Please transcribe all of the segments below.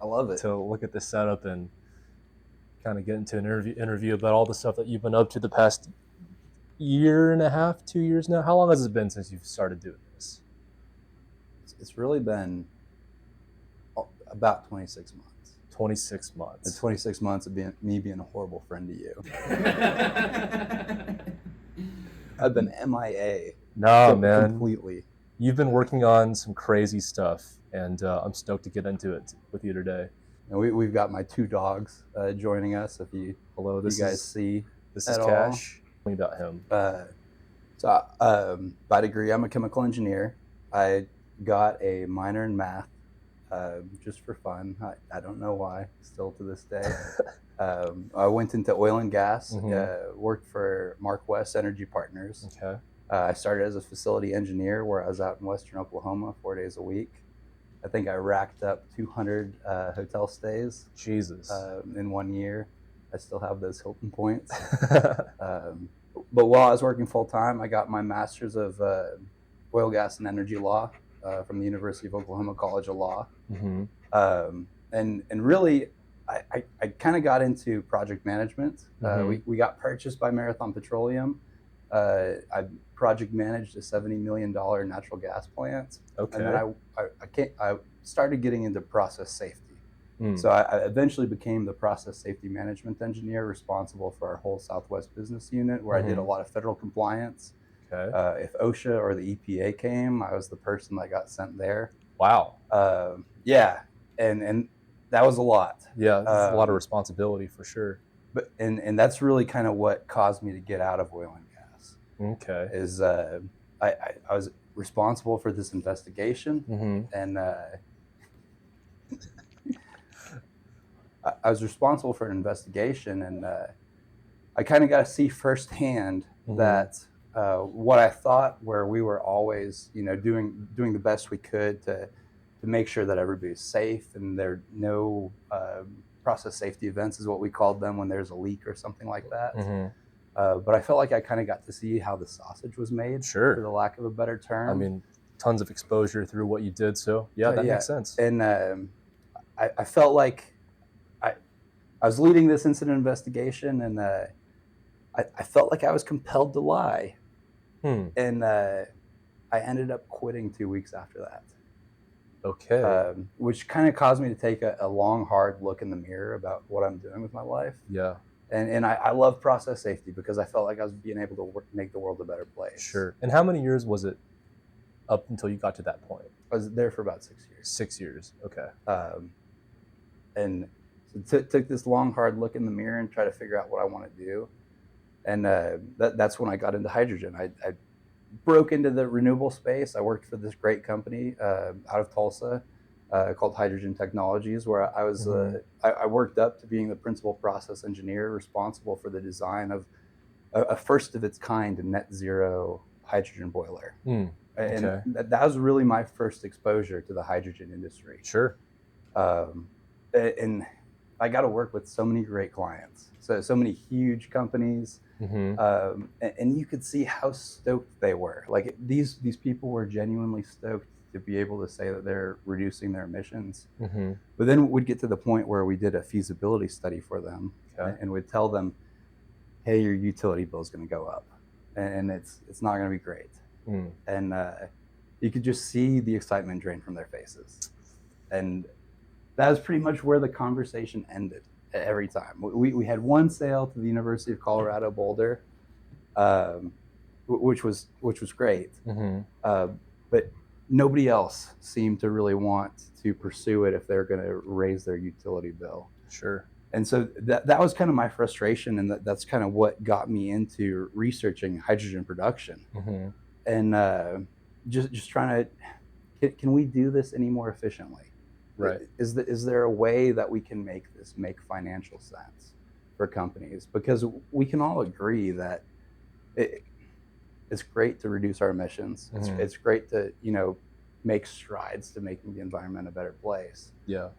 I love it. to look at the setup and kind of get into an interview about all the stuff that you've been up to the past year and a half, 2 years now. How long has it been since you've started doing this? It's really been about 26 months. 26 The months. 26 months of me being a horrible friend to you. I've been MIA. Nah, man. Completely. You've been working on some crazy stuff, and I'm stoked to get into it with you today. And we've got my 2 dogs joining us. If you Hello, you guys see this is at all. Cash. Tell me about him. By degree, I'm a chemical engineer. I got a minor in math just for fun. I don't know why, still to this day. I went into oil and gas, worked for Mark West Energy Partners. Okay. I started as a facility engineer where I was out in western Oklahoma 4 days a week. I think I racked up 200 hotel stays. Jesus. In 1 year. I still have those Hilton points. But while I was working full time, I got my master's of oil, gas, and energy law from the University of Oklahoma College of Law. And really, I kind of got into project management. We got purchased by Marathon Petroleum. I project managed a $70 million natural gas plant. Okay. And then I started getting into process safety. So I eventually became the process safety management engineer responsible for our whole Southwest business unit, where I did a lot of federal compliance. Okay. If OSHA or the EPA came, I was the person that got sent there. Wow. Yeah, and that was a lot. Yeah, it's a lot of responsibility for sure. But and that's really kind of what caused me to get out of oil and gas. Okay. Is I was responsible for this investigation, and I was responsible for an investigation, and I kind of got to see firsthand that what I thought, where we were always, doing the best we could to make sure that everybody's safe and there are no process safety events, is what we called them, when there's a leak or something like that. But I felt like I kind of got to see how the sausage was made, for the lack of a better term. I mean, tons of exposure through what you did, so yeah, that makes sense. And I felt like I was leading this incident investigation, and I felt like I was compelled to lie. And I ended up quitting 2 weeks after that. Okay. Which kind of caused me to take a long, hard look in the mirror about what I'm doing with my life. Yeah. And I love process safety because I felt like I was being able to make the world a better place. Sure. And how many years was it up until you got to that point? I was there for about 6 years. 6 years. Okay. And so took this long, hard look in the mirror and try to figure out what I want to do. And that's when I got into hydrogen. I broke into the renewable space. I worked for this great company out of Tulsa called Hydrogen Technologies, where I was I worked up to being the principal process engineer responsible for the design of a first of its kind net zero hydrogen boiler. And that was really my first exposure to the hydrogen industry. Sure. And I got to work with so many great clients, so many huge companies, and you could see how stoked they were. Like these people were genuinely stoked to be able to say that they're reducing their emissions. But then we'd get to the point where we did a feasibility study for them, and we'd tell them, "Hey, your utility bill is going to go up, and it's not going to be great." And you could just see the excitement drain from their faces, and that was pretty much where the conversation ended every time. We had one sale to the University of Colorado Boulder, which was great, but nobody else seemed to really want to pursue it if they're going to raise their utility bill. Sure. And so that was kind of my frustration, and that's kind of what got me into researching hydrogen production, and just trying to, can we do this any more efficiently? Right. Is there a way that we can make this make financial sense for companies? Because we can all agree that it's great to reduce our emissions. It's great to make strides to making the environment a better place. Yeah.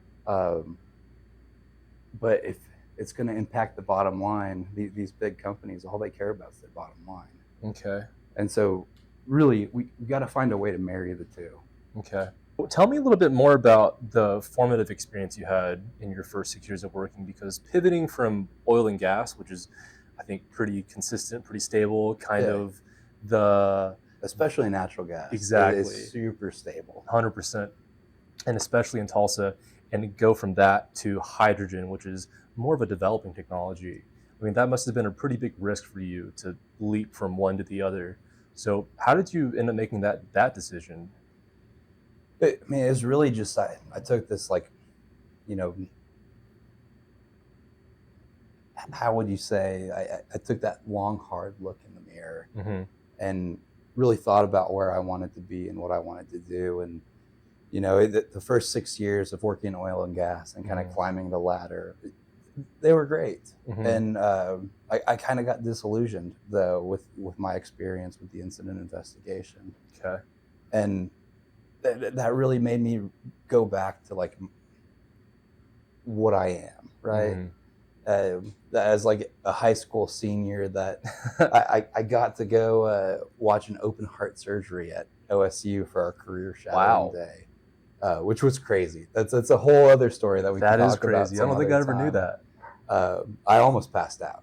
But if it's going to impact the bottom line, these big companies, all they care about is their bottom line. Okay. And so really we got to find a way to marry the two. Okay. Tell me a little bit more about the formative experience you had in your first 6 years of working, because pivoting from oil and gas, which is, I think, pretty consistent, pretty stable, kind Yeah. of the Especially natural gas. exactly It's super stable. 100%, and especially in Tulsa, and go from that to hydrogen, which is more of a developing technology. I mean, that must have been a pretty big risk for you to leap from one to the other. So how did you end up making that decision? I mean, it was really just I took this, like, you know, how would you say, I took that long, hard look in the mirror Mm-hmm. and really thought about where I wanted to be and what I wanted to do. And, the first 6 years of working in oil and gas and kind of climbing the ladder, they were great. Mm-hmm. And I kind of got disillusioned, though, with my experience with the incident investigation. Okay. And that really made me go back to, like, what I am, right? As like a high school senior, that I got to go watch an open heart surgery at OSU for our career shadowing day, which was crazy. That's a whole other story that we can talk about. Crazy. I don't think I ever knew that. I almost passed out.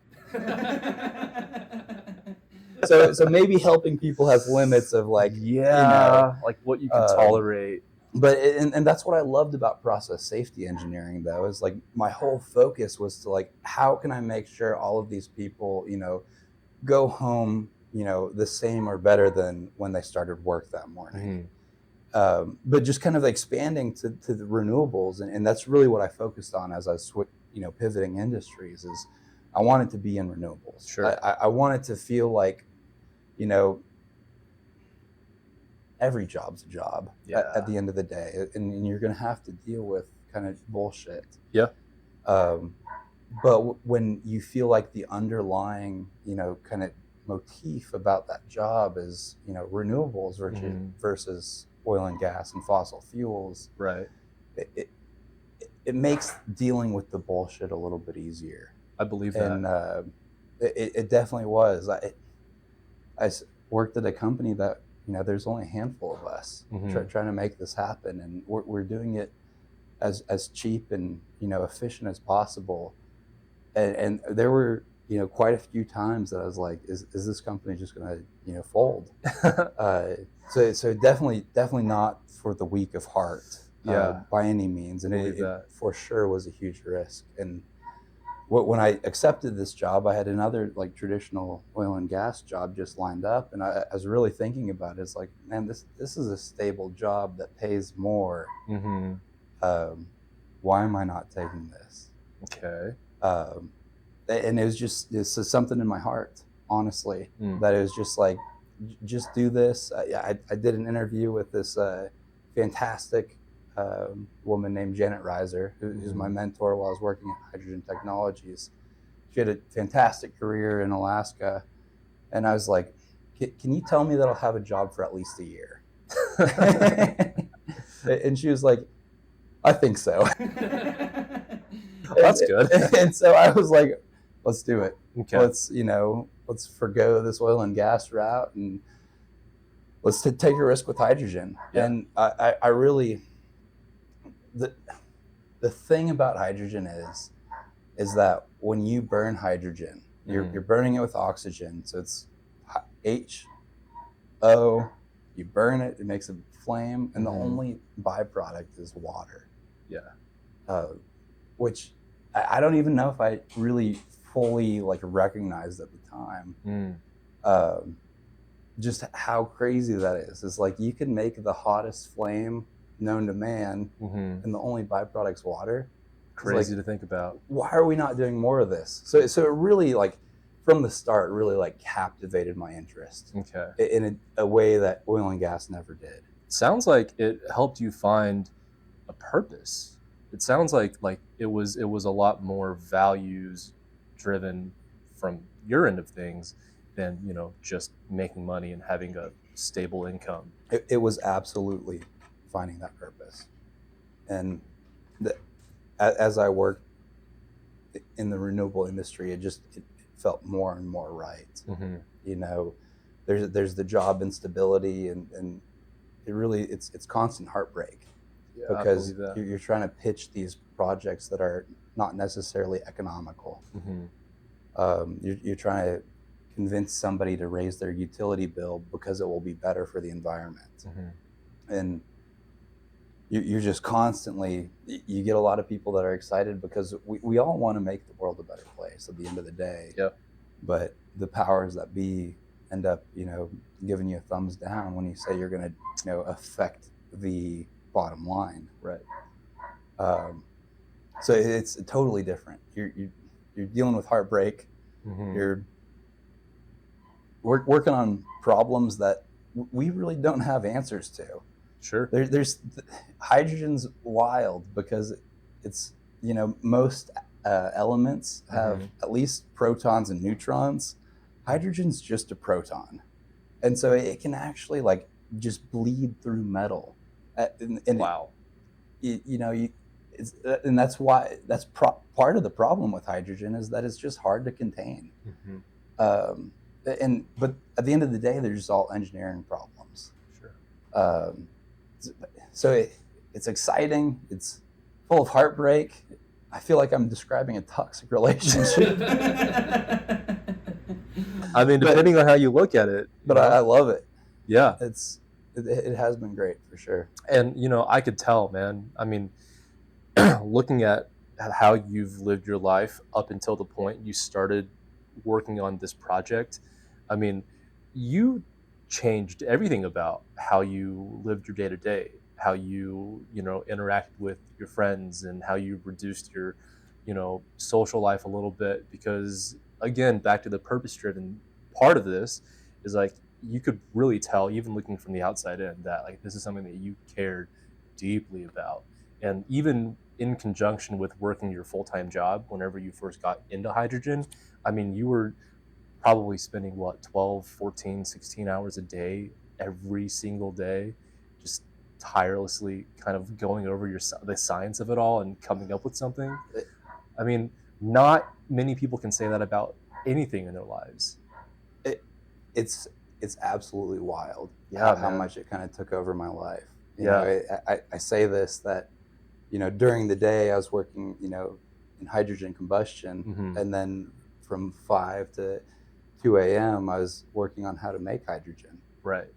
So maybe helping people has limits of, like, like what you can tolerate. But and that's what I loved about process safety engineering, though, is like my whole focus was to, like, how can I make sure all of these people, go home, the same or better than when they started work that morning. But just kind of expanding to the renewables, and that's really what I focused on as I was pivoting industries. Is I wanted to be in renewables. Sure. I wanted to feel like, every job's a job at the end of the day, and you're going to have to deal with kind of bullshit. Yeah. But when you feel like the underlying, kind of motif about that job is, renewables versus oil and gas and fossil fuels, right? It makes dealing with the bullshit a little bit easier. I believe that. And it definitely was. I worked at a company that, there's only a handful of us trying to make this happen, and we're doing it as cheap and efficient as possible. And there were quite a few times that I was like, is this company just going to fold? So definitely not for the weak of heart, by any means, and it for sure was a huge risk. And when I accepted this job, I had another, like, traditional oil and gas job just lined up, and I was really thinking about it. It's like, man, this is a stable job that pays more. Why am I not taking this? Okay. And it was something in my heart, honestly, that it was just like, just do this. I did an interview with this fantastic woman named Janet Reiser, who's my mentor while I was working at Hydrogen Technologies. She had a fantastic career in Alaska, and I was like, can you tell me that I'll have a job for at least a year? And she was like, I think so. That's good. And so I was like, let's do it. Okay. Let's forgo this oil and gas route, and let's take a risk with hydrogen. Yeah. And I really, the thing about hydrogen is that when you burn hydrogen, you're burning it with oxygen. So it's H-O, you burn it, it makes a flame, and the only byproduct is water. Yeah. Which I don't even know if I really fully, like, recognized at the time. Just how crazy that is. It's like, you can make the hottest flame known to man, and the only byproduct's water. Crazy to think about. Why are we not doing more of this? So it really, like, from the start, really, like, captivated my interest. Okay. In a way that oil and gas never did. Sounds like it helped you find a purpose. It sounds like it was a lot more values driven from your end of things than just making money and having a stable income. It was absolutely finding that purpose, and as I worked in the renewable industry, it felt more and more right. There's the job instability, and it's constant heartbreak Yeah, I because believe that. you're trying to pitch these projects that are not necessarily economical. You're trying to convince somebody to raise their utility bill because it will be better for the environment. And you're just constantly, you get a lot of people that are excited because we all want to make the world a better place at the end of the day. Yep. But the powers that be end up, giving you a thumbs down when you say you're going to, affect the bottom line. Right. So it's totally different. You're dealing with heartbreak. You're working on problems that we really don't have answers to. Sure. There's hydrogen's wild because it's, most elements have at least protons and neutrons. Hydrogen's just a proton. And so it can actually like just bleed through metal. And wow. And that's why part of the problem with hydrogen is that it's just hard to contain. But at the end of the day, they're just all engineering problems. Sure. So it's exciting. It's full of heartbreak. I feel like I'm describing a toxic relationship. I mean, depending on how you look at it. But I love it. Yeah. It has been great for sure. And, I could tell, man. I mean, looking at how you've lived your life up until the point you started working on this project, I mean, you changed everything about how you lived your day to day, how you, interacted with your friends and how you reduced your, social life a little bit. Because again, back to the purpose-driven part of this is like, you could really tell, even looking from the outside in, that like this is something that you cared deeply about. And even in conjunction with working your full-time job, whenever you first got into hydrogen, I mean, you were probably spending 12, 14, 16 hours a day, every single day, just tirelessly kind of going over the science of it all and coming up with something. I mean, not many people can say that about anything in their lives. It's absolutely wild. Yeah, how much it kind of took over my life. I say this, that, during the day I was working, in hydrogen combustion, and then from 5 to 2 a.m. I was working on how to make hydrogen. Right.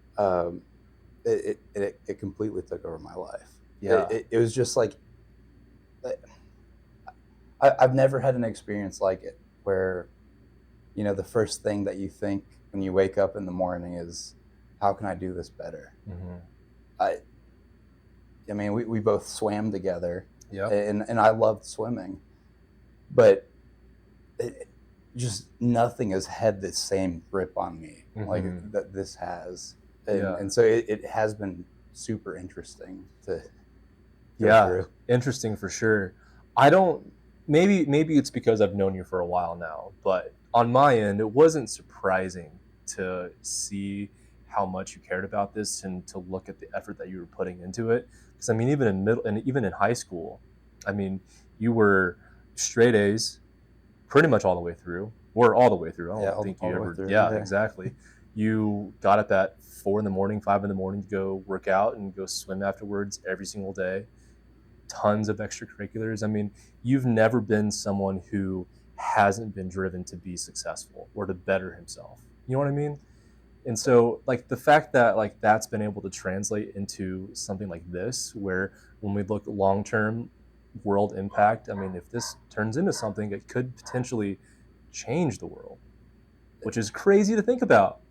It completely took over my life. Yeah. It was just like, I've never had an experience like it where, the first thing that you think when you wake up in the morning is, how can I do this better? I mean, we both swam together. Yeah. And I loved swimming, but just nothing has had the same grip on me like that this has. And so it has been super interesting to go through. Interesting for sure. Maybe it's because I've known you for a while now, but on my end, it wasn't surprising to see how much you cared about this and to look at the effort that you were putting into it. Because I mean, even in high school, I mean, you were straight A's pretty much all the way through. Or all the way through. I don't think you ever. Yeah, exactly. You got up at 4 a.m, 5 a.m. to go work out and go swim afterwards every single day. Tons of extracurriculars. I mean, you've never been someone who hasn't been driven to be successful or to better himself. You know what I mean? And so like the fact that like that's been able to translate into something like this, where when we look long-term world impact, I mean, if this turns into something, it could potentially change the world, which is crazy to think about.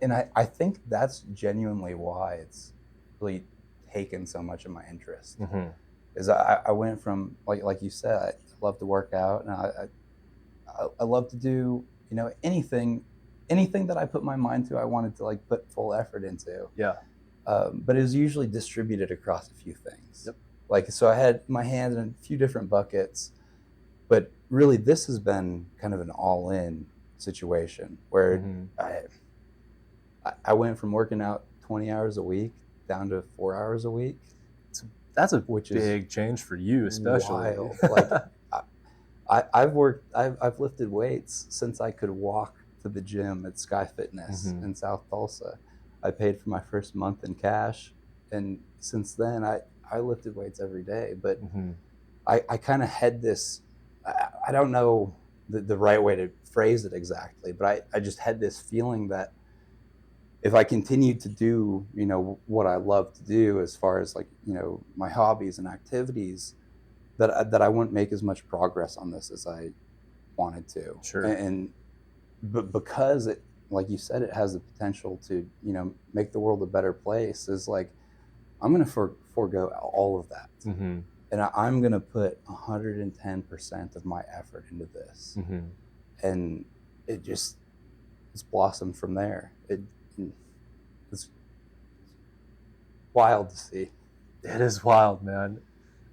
And I think that's genuinely why it's really taken so much of my interest. Is I went from, like you said, I love to work out, and I love to do, anything that I put my mind to, I wanted to like put full effort into. Yeah. But it was usually distributed across a few things. Yep. Like, so I had my hands in a few different buckets, but really this has been kind of an all-in situation where I went from working out 20 hours a week down to 4 hours a week. That's a big change for you, especially. Wild. Like, I've lifted weights since I could walk to the gym at Sky Fitness in South Tulsa. I paid for my first month in cash, And since then, I lifted weights every day, but Mm-hmm. I kind of had this, I don't know the right way to phrase it exactly, but I just had this feeling that if I continued to do, what I love to do as far as like, my hobbies and activities, that I wouldn't make as much progress on this as I wanted to. Sure. But because it, like you said, it has the potential to, make the world a better place, is like, I'm going to forego all of that. Mm-hmm. And I'm going to put 110% of my effort into this. Mm-hmm. And it's blossomed from there. It's wild to see. It is wild, man.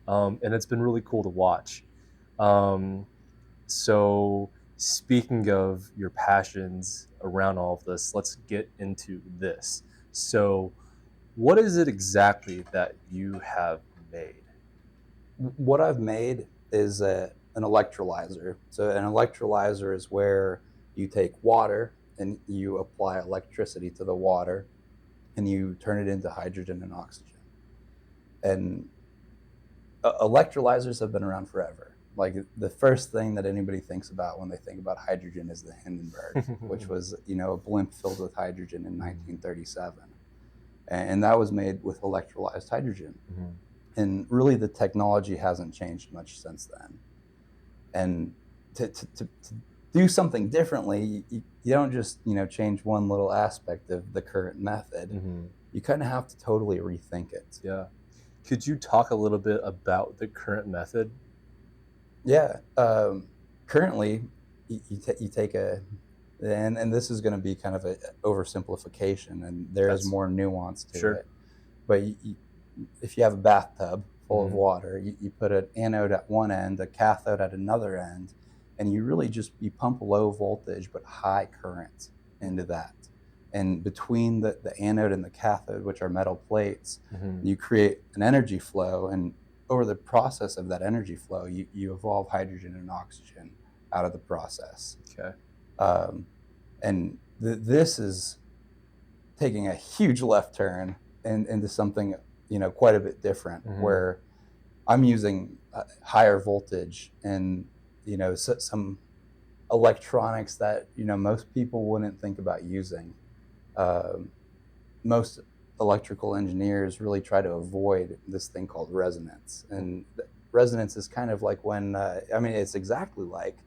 And it's been really cool to watch. So speaking of your passions around all of this, let's get into this. So what is it exactly that you have made? What I've made is an electrolyzer. So an electrolyzer is where you take water and you apply electricity to the water and you turn it into hydrogen and oxygen. And electrolyzers have been around forever. Like the first thing that anybody thinks about when they think about hydrogen is the Hindenburg, which was, a blimp filled with hydrogen in 1937. And that was made with electrolyzed hydrogen. Mm-hmm. And really the technology hasn't changed much since then. And to do something differently, you don't just, change one little aspect of the current method. Mm-hmm. You kind of have to totally rethink it. Yeah. Could you talk a little bit about the current method? Yeah. Currently, you take and this is going to be kind of an oversimplification, and there is more nuance to it. But if you have a bathtub full of water, you put an anode at one end, a cathode at another end, and you really you pump low voltage but high current into that. And between the anode and the cathode, which are metal plates, you create an energy flow. And over the process of that energy flow, you evolve hydrogen and oxygen out of the process. Okay. And this is taking a huge left turn into something, quite a bit different, where I'm using higher voltage and, some electronics that, most people wouldn't think about using. Most electrical engineers really try to avoid this thing called resonance. And resonance is kind of like when, it's exactly like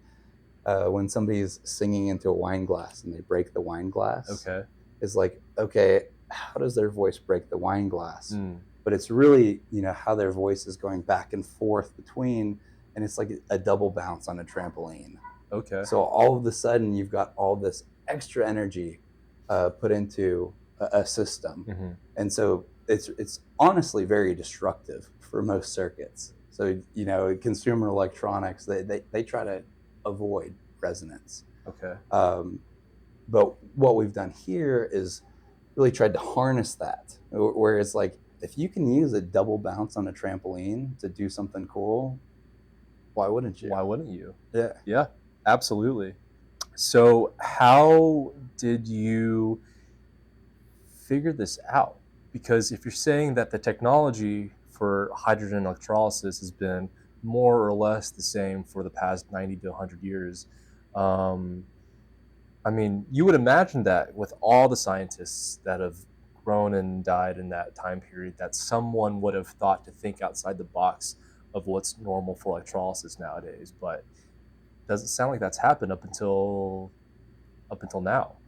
when somebody's singing into a wine glass and they break the wine glass. Okay. It's like, okay, how does their voice break the wine glass? But it's really, how their voice is going back and forth between, and it's like a double bounce on a trampoline. Okay. So all of a sudden you've got all this extra energy put into a system. And so it's honestly very destructive for most circuits. So, consumer electronics, they try to avoid resonance. Okay. But what we've done here is really tried to harness that, where it's like, if you can use a double bounce on a trampoline to do something cool, why wouldn't you? Why wouldn't you? Yeah. Yeah, absolutely. So how did you figure this out? Because if you're saying that the technology for hydrogen electrolysis has been more or less the same for the past 90 to 100 years, you would imagine that with all the scientists that have grown and died in that time period, that someone would have thought to think outside the box of what's normal for electrolysis nowadays. But it doesn't sound like that's happened up until now.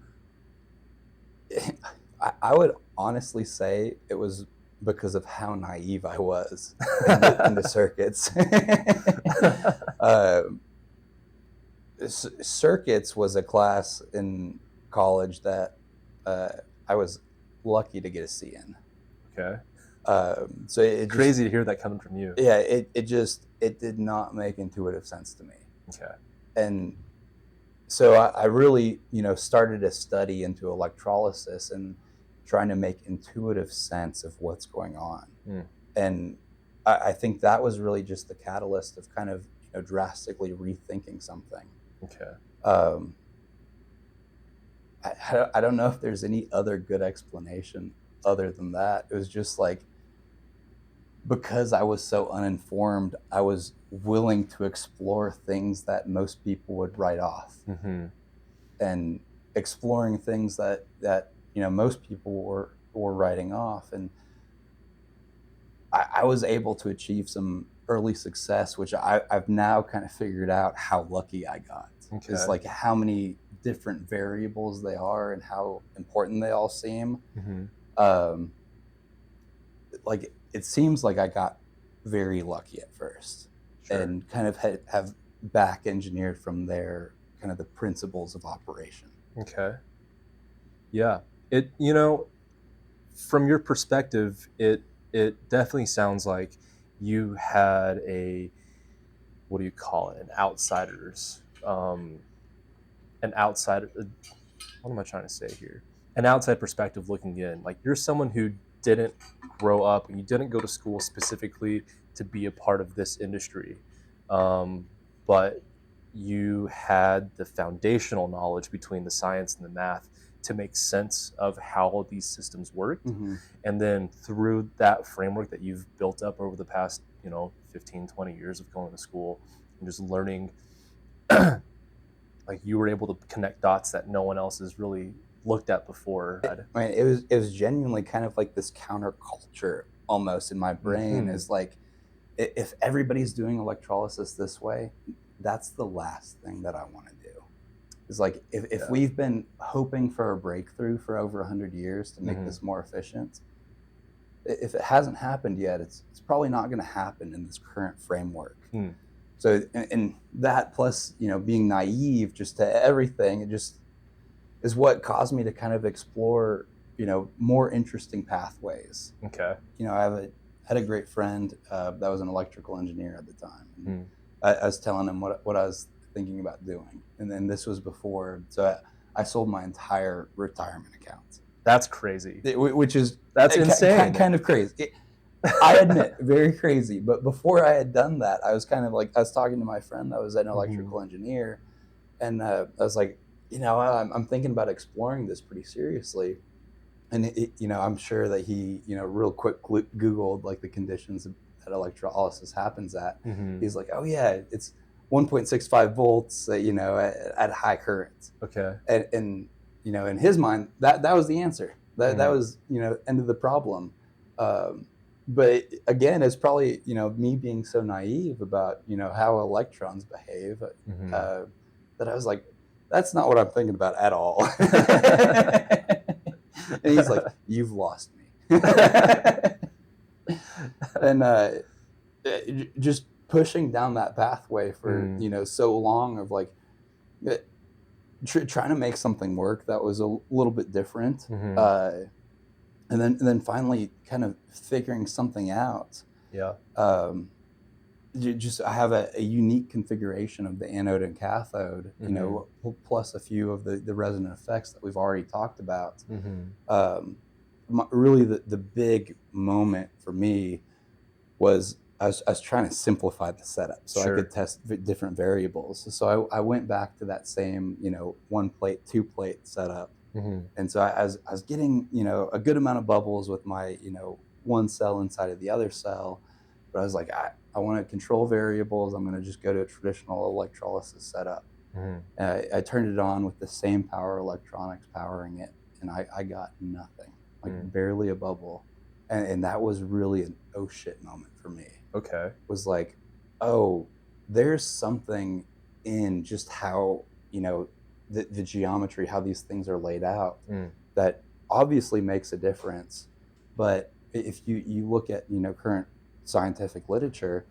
I would honestly say it was because of how naive I was in the circuits. Circuits was a class in college that I was lucky to get a C in. Okay. So it crazy to hear that coming from you. Yeah, it did not make intuitive sense to me. Okay. And so I really, started a study into electrolysis and trying to make intuitive sense of what's going on. And I think that was really just the catalyst of kind of, drastically rethinking something. Okay. I don't know if there's any other good explanation other than that. It was just like, because I was so uninformed, I was willing to explore things that most people would write off, and exploring things that most people were writing off. And I was able to achieve some early success, which I've now kind of figured out how lucky I got. Okay. Is like how many different variables they are and how important they all seem. Like it seems like I got very lucky at first, Sure. and kind of have back engineered from there kind of the principles of operation. Okay. Yeah. It, from your perspective, it definitely sounds like you had what do you call it? An outsider. What am I trying to say here? An outside perspective looking in. Like, you're someone who didn't grow up and you didn't go to school specifically to be a part of this industry, but you had the foundational knowledge between the science and the math to make sense of how these systems worked. And then through that framework that you've built up over the past 15, 20 years of going to school and just learning, like, you were able to connect dots that no one else has really looked at before. I mean, it was genuinely kind of like this counterculture almost in my brain. Is like, if everybody's doing electrolysis this way, that's the last thing that I want to do. Is like, if we've been hoping for a breakthrough for over 100 years to make this more efficient, if it hasn't happened yet, it's probably not going to happen in this current framework. So, and that plus, being naive just to everything, it just is what caused me to kind of explore, more interesting pathways. Okay. I had a great friend that was an electrical engineer at the time. And I was telling him what I was thinking about doing. And then this was before, so I sold my entire retirement account. That's crazy. That's insane. Kind of crazy. I admit, very crazy. But before I had done that, I was kind of like, I was talking to my friend that was an electrical engineer, and I was like, I'm thinking about exploring this pretty seriously. And I'm sure that he, real quick Googled like the conditions that electrolysis happens at. He's like, oh yeah, it's 1.65 volts, at high current. Okay. And in his mind, that was the answer. That was, end of the problem. But again, it's probably, me being so naive about, how electrons behave, that I was like, that's not what I'm thinking about at all. And he's like, you've lost me. And just pushing down that pathway for, so long of like, trying to make something work that was a little bit different. And then finally kind of figuring something out. Yeah. I have a unique configuration of the anode and cathode, plus a few of the resonant effects that we've already talked about. Really the big moment for me was I was trying to simplify the setup so I could test different variables. So I went back to that same, 1 plate, 2 plate setup. And so I was getting, a good amount of bubbles with my, one cell inside of the other cell. But I was like, I want to control variables. I'm going to just go to a traditional electrolysis setup. I turned it on with the same power electronics powering it, and I got nothing, like barely a bubble. And that was really an oh shit moment for me. Okay. It was like, oh, there's something in just how, the geometry, how these things are laid out, that obviously makes a difference. But if you look at, current scientific literature,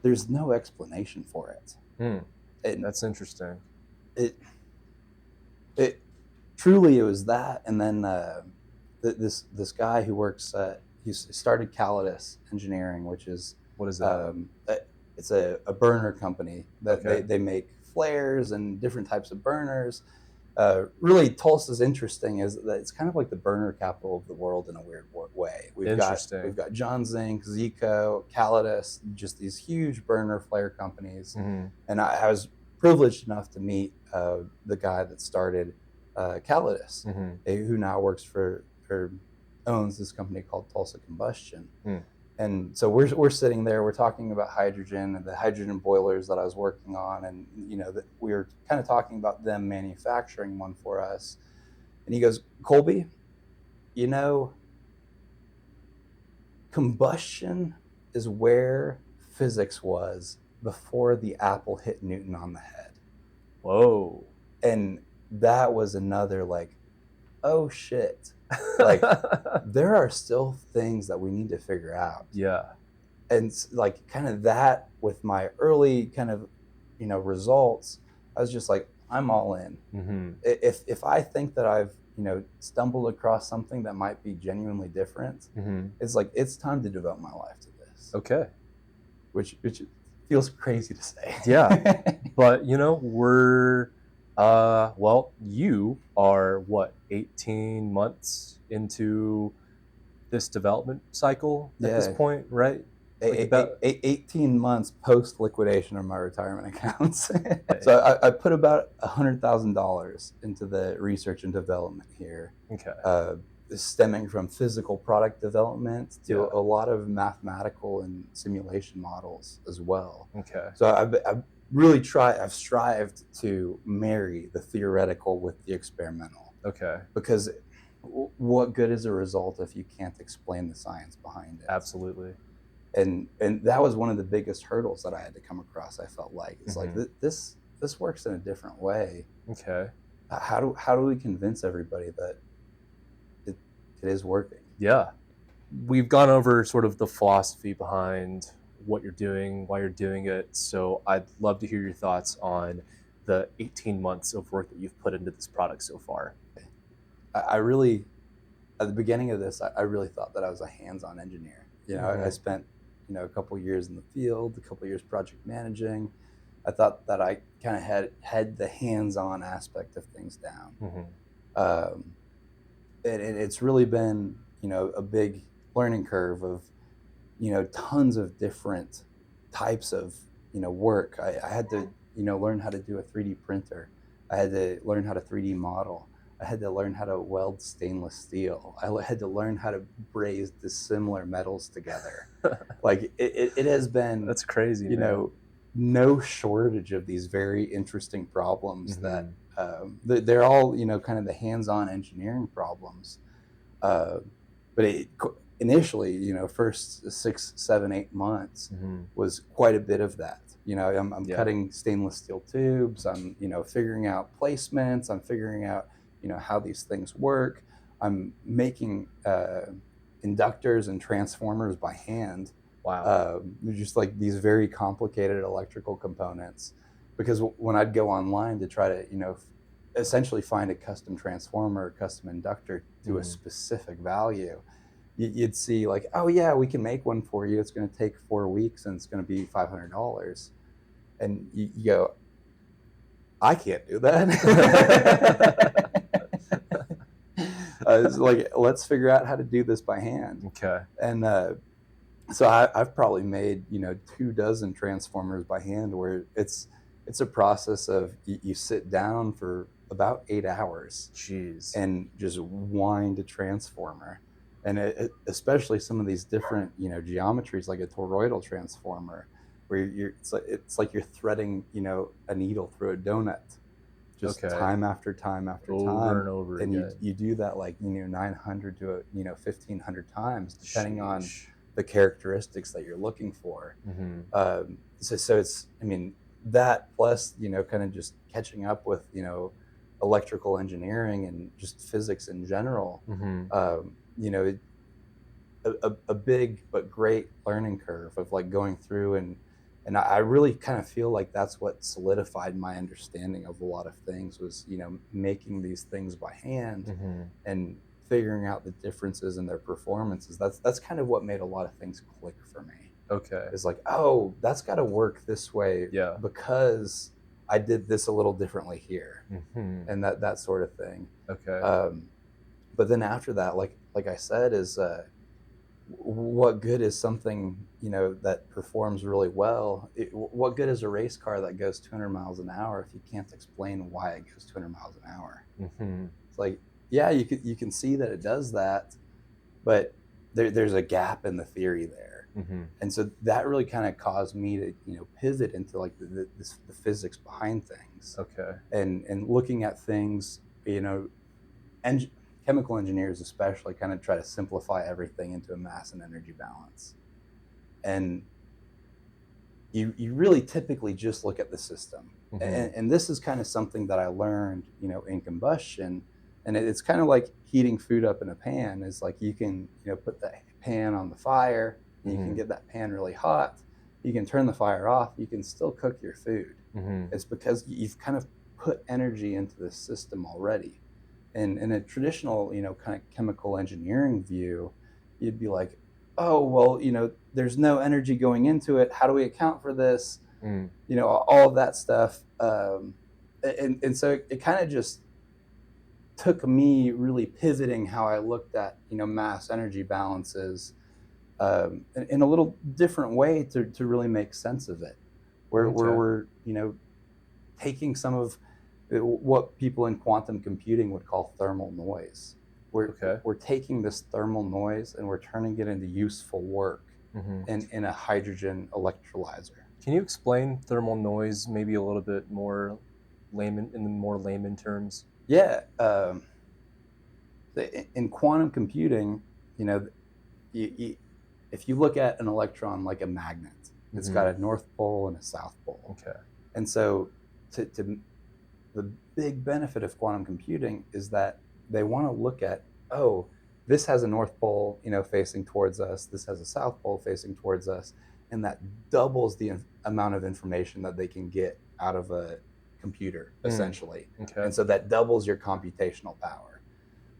there's no explanation for it. That's interesting. It truly, it was that. And then this guy who works, he started Electrolysis Engineering, which is, what is that? It's a burner company that they make flares and different types of burners. Really, Tulsa's interesting is that it's kind of like the burner capital of the world in a weird way. We've got John Zink, Zeeco, Electrolysis, just these huge burner flare companies. And I was privileged enough to meet the guy that started Electrolysis, who now works for, or owns this company called Tulsa Combustion. And so we're sitting there, we're talking about hydrogen and the hydrogen boilers that I was working on, and that we were kind of talking about them manufacturing one for us. And he goes, Colby, combustion is where physics was before the apple hit Newton on the head. Whoa. And that was another like, oh shit. Like there are still things that we need to figure out. Yeah. And like kind of that with my early kind of, results, I was just like, I'm all in. Mm-hmm. If I think that I've, stumbled across something that might be genuinely different, Mm-hmm. it's like, it's time to devote my life to this. Okay. Which feels crazy to say. Yeah. But, we're, well, you are what, 18 months into this development cycle at this point, right? Like 18 months post liquidation of my retirement accounts. So I put about $100,000 into the research and development here. Okay. Stemming from physical product development to a lot of mathematical and simulation models as well. Okay. So I've strived to marry the theoretical with the experimental. Okay. Because what good is a result if you can't explain the science behind it? Absolutely. And that was one of the biggest hurdles that I had to come across. I felt like it's like this works in a different way. Okay. How do we convince everybody that it is working? Yeah. We've gone over sort of the philosophy behind what you're doing, why you're doing it. So I'd love to hear your thoughts on the 18 months of work that you've put into this product so far. I really, at the beginning of this, I really thought that I was a hands-on engineer. I spent, a couple years in the field, a couple years project managing. I thought that I kind of had the hands-on aspect of things down. It's really been, a big learning curve of, tons of different types of, work. I had to, learn how to do a 3D printer. I had to learn how to 3D model. I had to learn how to weld stainless steel. I had to learn how to braze dissimilar metals together. Like it has been, that's crazy, no shortage of these very interesting problems that they're all, kind of the hands-on engineering problems. But initially, first 6, 7, 8 months was quite a bit of that. I'm cutting stainless steel tubes. I'm, figuring out placements. I'm figuring out, how these things work. I'm making inductors and transformers by hand. Wow. Just like these very complicated electrical components. Because when I'd go online to try to, essentially find a custom transformer or custom inductor to a specific value, you'd see like, oh yeah, we can make one for you. It's going to take 4 weeks and it's going to be $500. And you go, I can't do that. It's like, let's figure out how to do this by hand. Okay. And so I've probably made 24 transformers by hand, where it's a process of you sit down for about 8 hours. Jeez. And just wind a transformer. And especially some of these different geometries, like a toroidal transformer, where it's like you're threading a needle through a donut, just time after time after over time, and over and again. you do that like 900 to 1500 times, depending on the characteristics that you're looking for. So it's, that plus kind of just catching up with electrical engineering and just physics in general. A big but great learning curve of like going through, and I really kind of feel like that's what solidified my understanding of a lot of things, was making these things by hand and figuring out the differences in their performances. That's kind of what made a lot of things click for me. Okay. It's like, oh, that's got to work this way because I did this a little differently here, and that sort of thing. Okay. But then after that, like I said, is what good is something that performs really well? What good is a race car that goes 200 miles an hour if you can't explain why it goes 200 miles an hour? It's like, yeah, you can see that it does that, but there's a gap in the theory there. And so that really kind of caused me to, pivot into like the physics behind things. Okay. And looking at things, chemical engineers especially kind of try to simplify everything into a mass and energy balance. And you really typically just look at the system. And this is kind of something that I learned, in combustion. And it's kind of like heating food up in a pan. Is like you can, put the pan on the fire, and you can get that pan really hot. You can turn the fire off. You can still cook your food. It's because you've kind of put energy into the system already. And in a traditional, kind of chemical engineering view, you'd be like, oh, well, there's no energy going into it. How do we account for this? All of that stuff. And so it kind of just took me really pivoting how I looked at, mass energy balances in a little different way to really make sense of it. Where we're, taking some of what people in quantum computing would call thermal noise. We're taking this thermal noise and we're turning it into useful work in a hydrogen electrolyzer. Can you explain thermal noise maybe a little bit more layman terms? Yeah. In quantum computing, if you look at an electron like a magnet, it's got a north pole and a south pole. Okay. And so the big benefit of quantum computing is that they want to look at, oh, this has a north pole, facing towards us. This has a south pole facing towards us. And that doubles the amount of information that they can get out of a computer, essentially. Okay. And so that doubles your computational power.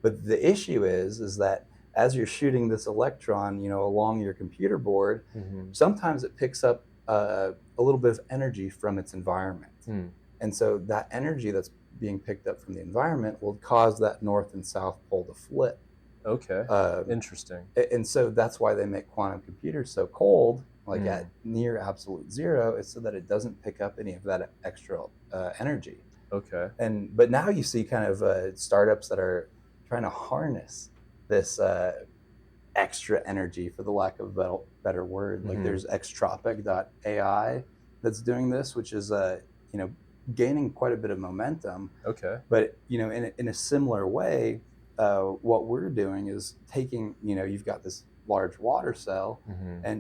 But the issue is that as you're shooting this electron, along your computer board, sometimes it picks up a little bit of energy from its environment. And so that energy that's being picked up from the environment will cause that north and south pole to flip. Okay. Interesting. And so that's why they make quantum computers so cold, like at near absolute zero, is so that it doesn't pick up any of that extra energy. Okay. But now you see kind of startups that are trying to harness this extra energy, for the lack of a better word. Like there's Xtropic.ai that's doing this, which is gaining quite a bit of momentum. Okay. But in a similar way, what we're doing is taking, you've got this large water cell,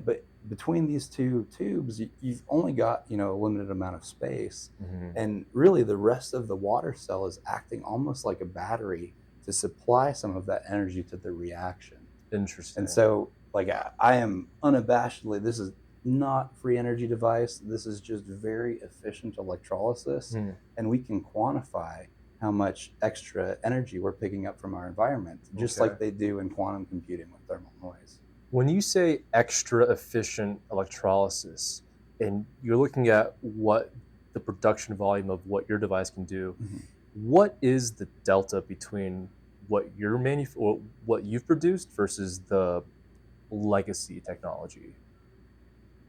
but between these two tubes, you've only got a limited amount of space, and really the rest of the water cell is acting almost like a battery to supply some of that energy to the reaction. Interesting. And so, like, I am unabashedly, this is not free energy device. This is just very efficient electrolysis, and we can quantify how much extra energy we're picking up from our environment, just like they do in quantum computing with thermal noise. When you say extra efficient electrolysis, and you're looking at what the production volume of what your device can do, what is the delta between what what you've produced versus the legacy technology?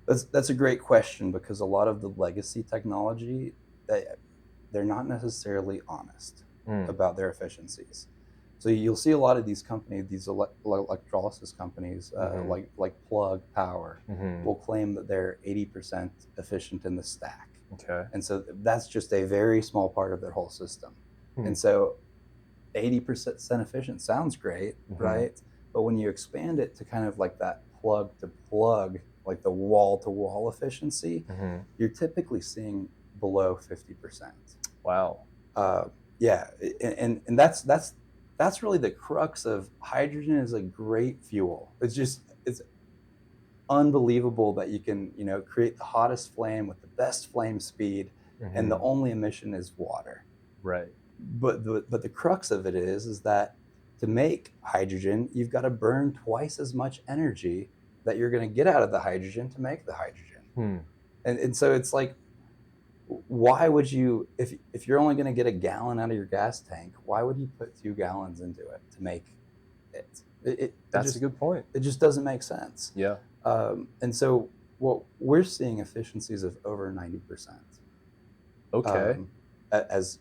That's a great question, because a lot of the legacy technology, they're not necessarily honest about their efficiencies. So you'll see a lot of these companies, these electrolysis companies, like Plug Power, will claim that they're 80% efficient in the stack. Okay. And so that's just a very small part of their whole system. And so 80% efficient sounds great, right? But when you expand it to kind of like that plug to plug, like the wall to wall efficiency, you're typically seeing below 50%. Wow. Yeah, and that's really the crux of hydrogen. Is a great fuel. It's unbelievable that you can create the hottest flame with the best flame speed, and the only emission is water. Right. But the crux of it is that to make hydrogen, you've got to burn twice as much energy that you're going to get out of the hydrogen to make the hydrogen. And so it's like, why would you, if you're only going to get a gallon out of your gas tank, why would you put 2 gallons into it to make it? That's a good point. It just doesn't make sense. Yeah. And so what we're seeing efficiencies of over 90%. Okay. As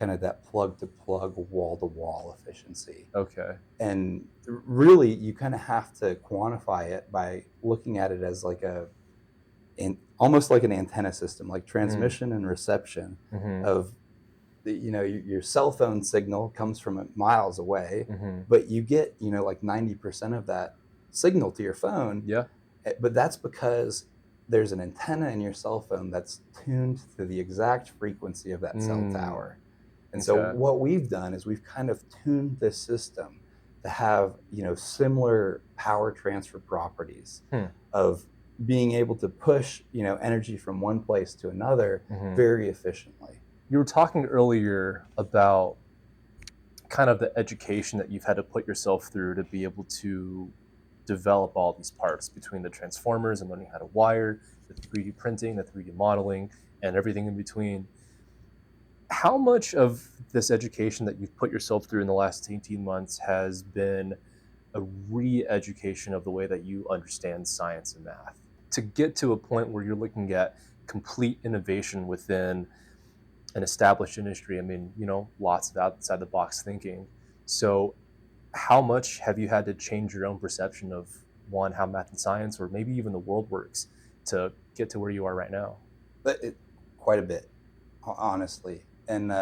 kind of that plug to plug, wall to wall efficiency. Okay. And really, you kind of have to quantify it by looking at it as like almost like an antenna system, like transmission and reception of your cell phone signal comes from miles away, but you get like 90% of that signal to your phone. Yeah. But that's because there's an antenna in your cell phone that's tuned to the exact frequency of that cell tower. And so what we've done is we've kind of tuned this system to have similar power transfer properties of being able to push energy from one place to another very efficiently. You were talking earlier about kind of the education that you've had to put yourself through to be able to develop all these parts, between the transformers and learning how to wire, the 3D printing, the 3D modeling, and everything in between. How much of this education that you've put yourself through in the last 18 months has been a re-education of the way that you understand science and math to get to a point where you're looking at complete innovation within an established industry? I mean, lots of outside the box thinking. So how much have you had to change your own perception of, one, how math and science, or maybe even the world works, to get to where you are right now? Quite a bit, honestly. And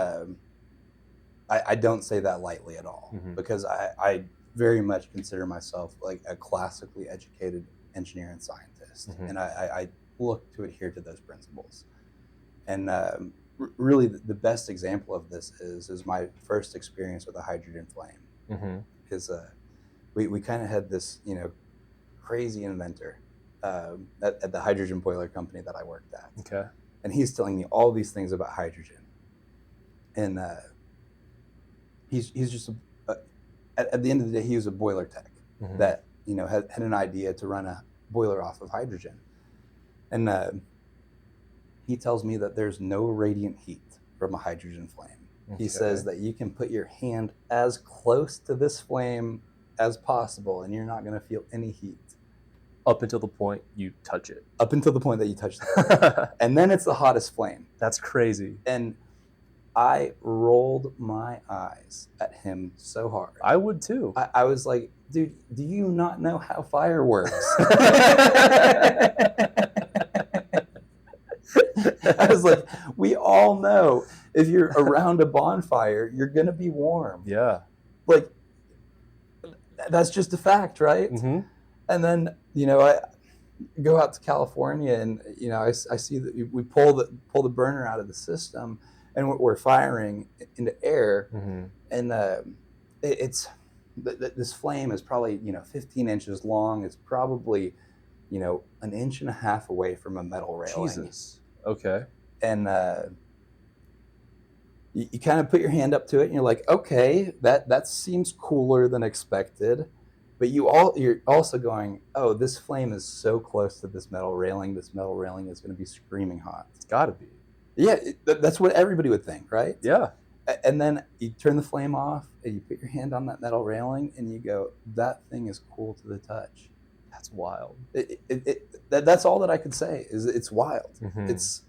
I don't say that lightly at all, because I very much consider myself like a classically educated engineer and scientist. And I look to adhere to those principles. And really the best example of this is my first experience with a hydrogen flame. Because we kind of had this crazy inventor at the hydrogen boiler company that I worked at. Okay. And he's telling me all these things about hydrogen. And he's just at the end of the day, he was a boiler tech that had an idea to run a boiler off of hydrogen. And he tells me that there's no radiant heat from a hydrogen flame. He says that you can put your hand as close to this flame as possible and you're not going to feel any heat. Up until the point you touch it. Up until the point that you touch it. And then it's the hottest flame. That's crazy. And I rolled my eyes at him so hard. I would too. I was like, dude, do you not know how fire works? I was like, we all know if you're around a bonfire, you're going to be warm. Yeah. Like, that's just a fact, right? And then, I go out to California and, I see that we pull the burner out of the system and we're firing into air. And this flame is probably, 15 inches long. It's probably, an inch and a half away from a metal railing. Jesus. Okay. And you kind of put your hand up to it and you're like, okay, that seems cooler than expected. But you're also going, oh, this flame is so close to this metal railing. This metal railing is going to be screaming hot. It's got to be. Yeah, that's what everybody would think, right? Yeah. And then you turn the flame off and you put your hand on that metal railing and you go, that thing is cool to the touch. That's wild. That's all that I could say is it's wild. It's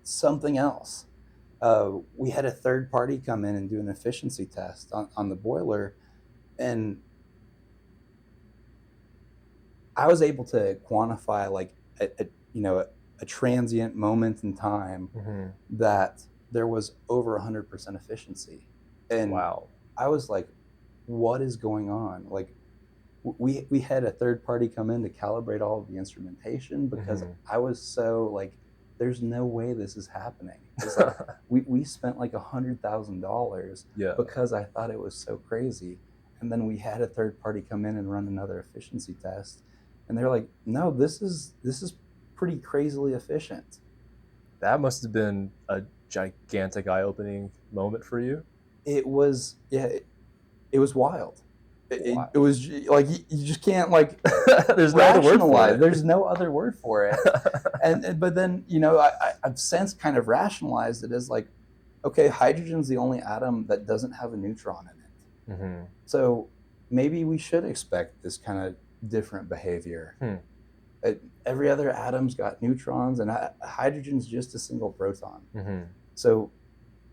something else. We had a third party come in and do an efficiency test on the boiler, and I was able to quantify like a transient moment in time that there was over 100% efficiency. And wow. I was like, what is going on? Like, we had a third party come in to calibrate all of the instrumentation because I was so like, there's no way this is happening. It's like we spent like $100,000 because I thought it was so crazy. And then we had a third party come in and run another efficiency test. And they're like, no, this is pretty crazily efficient. That must have been a gigantic eye-opening moment for you. It was, it was wild. It was like you just can't like there's no other word for it. There's no other word for it. But then I've since kind of rationalized it as like, okay, hydrogen's the only atom that doesn't have a neutron in it. So maybe we should expect this kind of different behavior. Every other atom's got neutrons, and hydrogen's just a single proton. So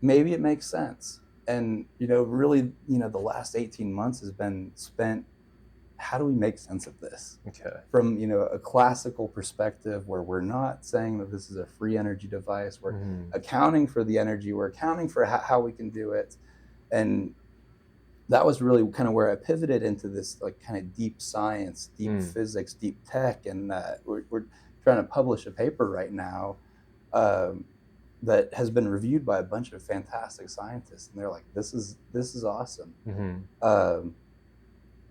maybe it makes sense. And, really, the last 18 months has been spent, how do we make sense of this? Okay. From, a classical perspective where we're not saying that this is a free energy device, we're accounting for the energy, we're accounting for how we can do it. And that was really kind of where I pivoted into this like kind of deep science, deep physics, deep tech. And we're trying to publish a paper right now that has been reviewed by a bunch of fantastic scientists, and they're like, "This is awesome."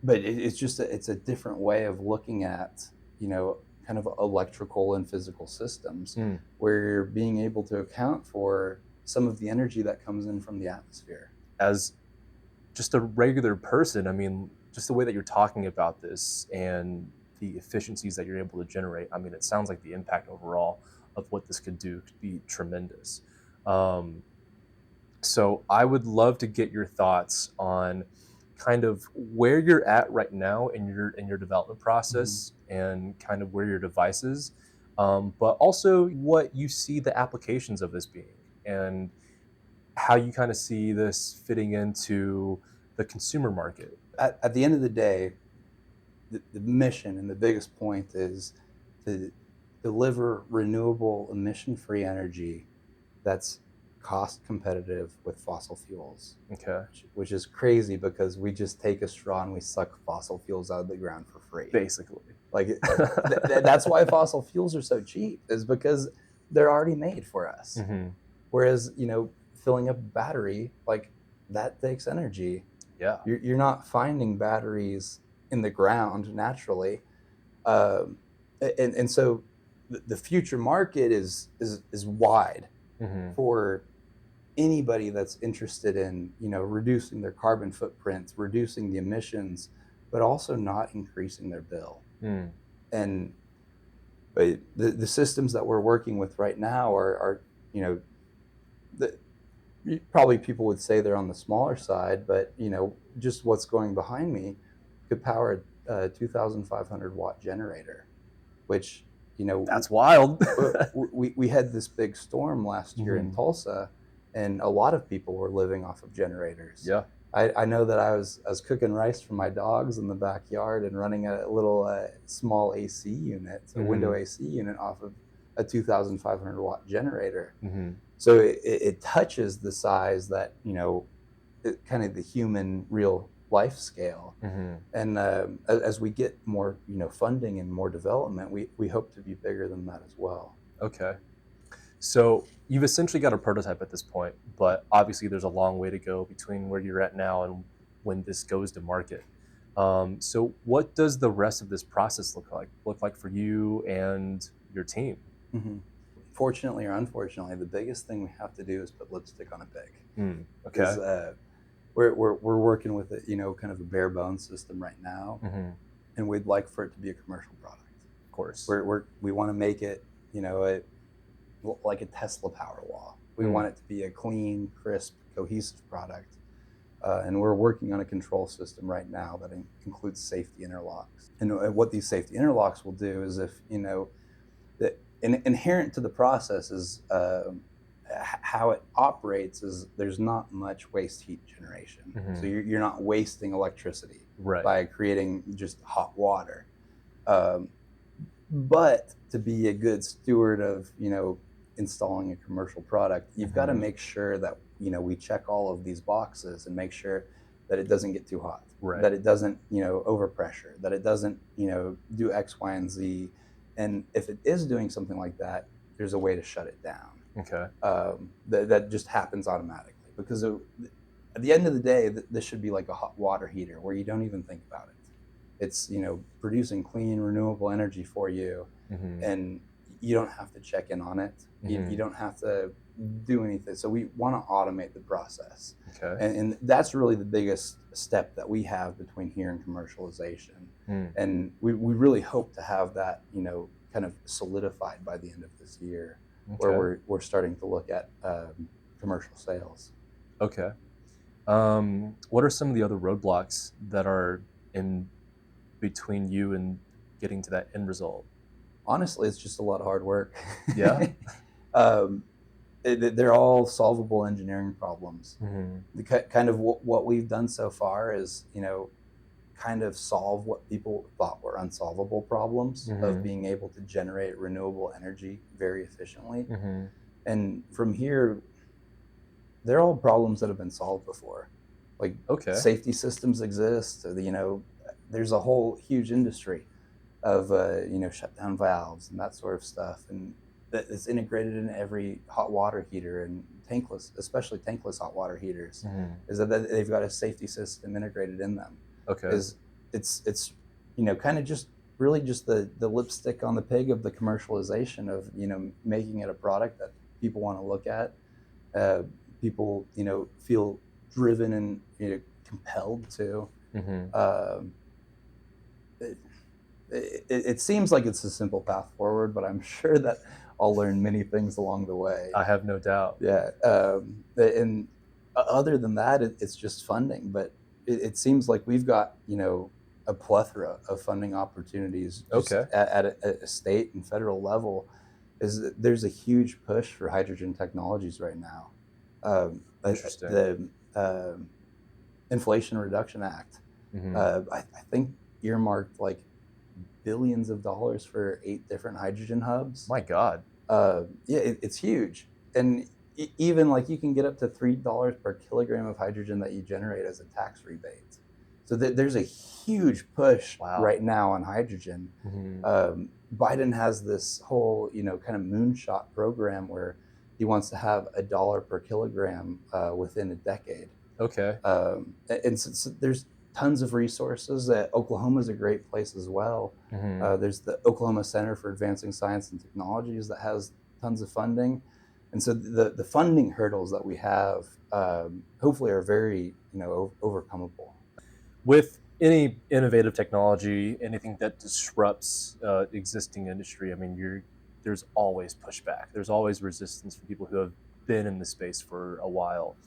But it's a different way of looking at kind of electrical and physical systems, where you're being able to account for some of the energy that comes in from the atmosphere. As just a regular person, I mean, just the way that you're talking about this and the efficiencies that you're able to generate, I mean, it sounds like the impact overall of what this could do could be tremendous. So I would love to get your thoughts on kind of where you're at right now in your development process and kind of where your device is, but also what you see the applications of this being and how you kind of see this fitting into the consumer market. At the end of the day, the mission and the biggest point is to deliver renewable, emission-free energy that's cost competitive with fossil fuels. Okay. Which is crazy because we just take a straw and we suck fossil fuels out of the ground for free. Basically. Like that's why fossil fuels are so cheap, is because they're already made for us. Whereas, filling up a battery, like that takes energy. Yeah. You're not finding batteries in the ground naturally. And so the future market is wide for anybody that's interested in, reducing their carbon footprint, reducing the emissions, but also not increasing their bill. And but the systems that we're working with right now are probably people would say they're on the smaller side, but just what's going behind me could power a 2,500 watt generator, which that's wild. we had this big storm last year in Tulsa, and a lot of people were living off of generators. Yeah. I know that I was cooking rice for my dogs in the backyard and running a little small AC unit, a window AC unit off of a 2,500 watt generator. So it touches the size that, kind of the human real life scale. And as we get more, funding and more development, we hope to be bigger than that as well. Okay. So you've essentially got a prototype at this point, but obviously there's a long way to go between where you're at now and when this goes to market. So what does the rest of this process look like for you and your team? Fortunately or unfortunately, the biggest thing we have to do is put lipstick on a pig. Okay. We're working with kind of a bare bones system right now, and we'd like for it to be a commercial product. Of course. We want to make it, like a Tesla Powerwall. We want it to be a clean, crisp, cohesive product. And we're working on a control system right now that includes safety interlocks. And what these safety interlocks will do is, if that inherent to the process is how it operates is there's not much waste heat generation. So you're not wasting electricity by creating just hot water. But to be a good steward of installing a commercial product, you've got to make sure that we check all of these boxes and make sure that it doesn't get too hot, that it doesn't overpressure, that it doesn't do X, Y, and Z. And if it is doing something like that, there's a way to shut it down. Okay. That just happens automatically, because at the end of the day, this should be like a hot water heater where you don't even think about it. It's producing clean, renewable energy for you, and you don't have to check in on it. You don't have to do anything. So we want to automate the process. Okay. And that's really the biggest step that we have between here and commercialization. And we really hope to have that, kind of solidified by the end of this year, where we're starting to look at commercial sales. Okay. What are some of the other roadblocks that are in between you and getting to that end result? Honestly, it's just a lot of hard work. Yeah. they're all solvable engineering problems. Kind of what we've done so far is, kind of solve what people thought were unsolvable problems of being able to generate renewable energy very efficiently. And from here, they're all problems that have been solved before. Like, safety systems exist. There's a whole huge industry of shutdown valves and that sort of stuff, and that is integrated in every hot water heater and tankless, especially tankless hot water heaters. Is that they've got a safety system integrated in them. Is it's kind of just really just the lipstick on the pig of the commercialization of making it a product that people want to look at. People feel driven and compelled to. It seems like it's a simple path forward, but I'm sure that I'll learn many things along the way. I have no doubt. Yeah. And other than that, it's just funding. But it seems like we've got, a plethora of funding opportunities at a state and federal level. There's a huge push for hydrogen technologies right now. Interesting. The Inflation Reduction Act, I think earmarked like billions of dollars for 8 different hydrogen hubs. My God. Yeah, it's huge. And even like you can get up to $3 per kilogram of hydrogen that you generate as a tax rebate. So there's a huge push right now on hydrogen. Biden has this whole, kind of moonshot program where he wants to have $1 per kilogram within a decade. And so there's tons of resources. Oklahoma is a great place as well. There's the Oklahoma Center for Advancing Science and Technologies that has tons of funding. And so the funding hurdles that we have hopefully are very, overcomable. With any innovative technology, anything that disrupts existing industry, I mean, there's always pushback. There's always resistance from people who have been in the space for a while.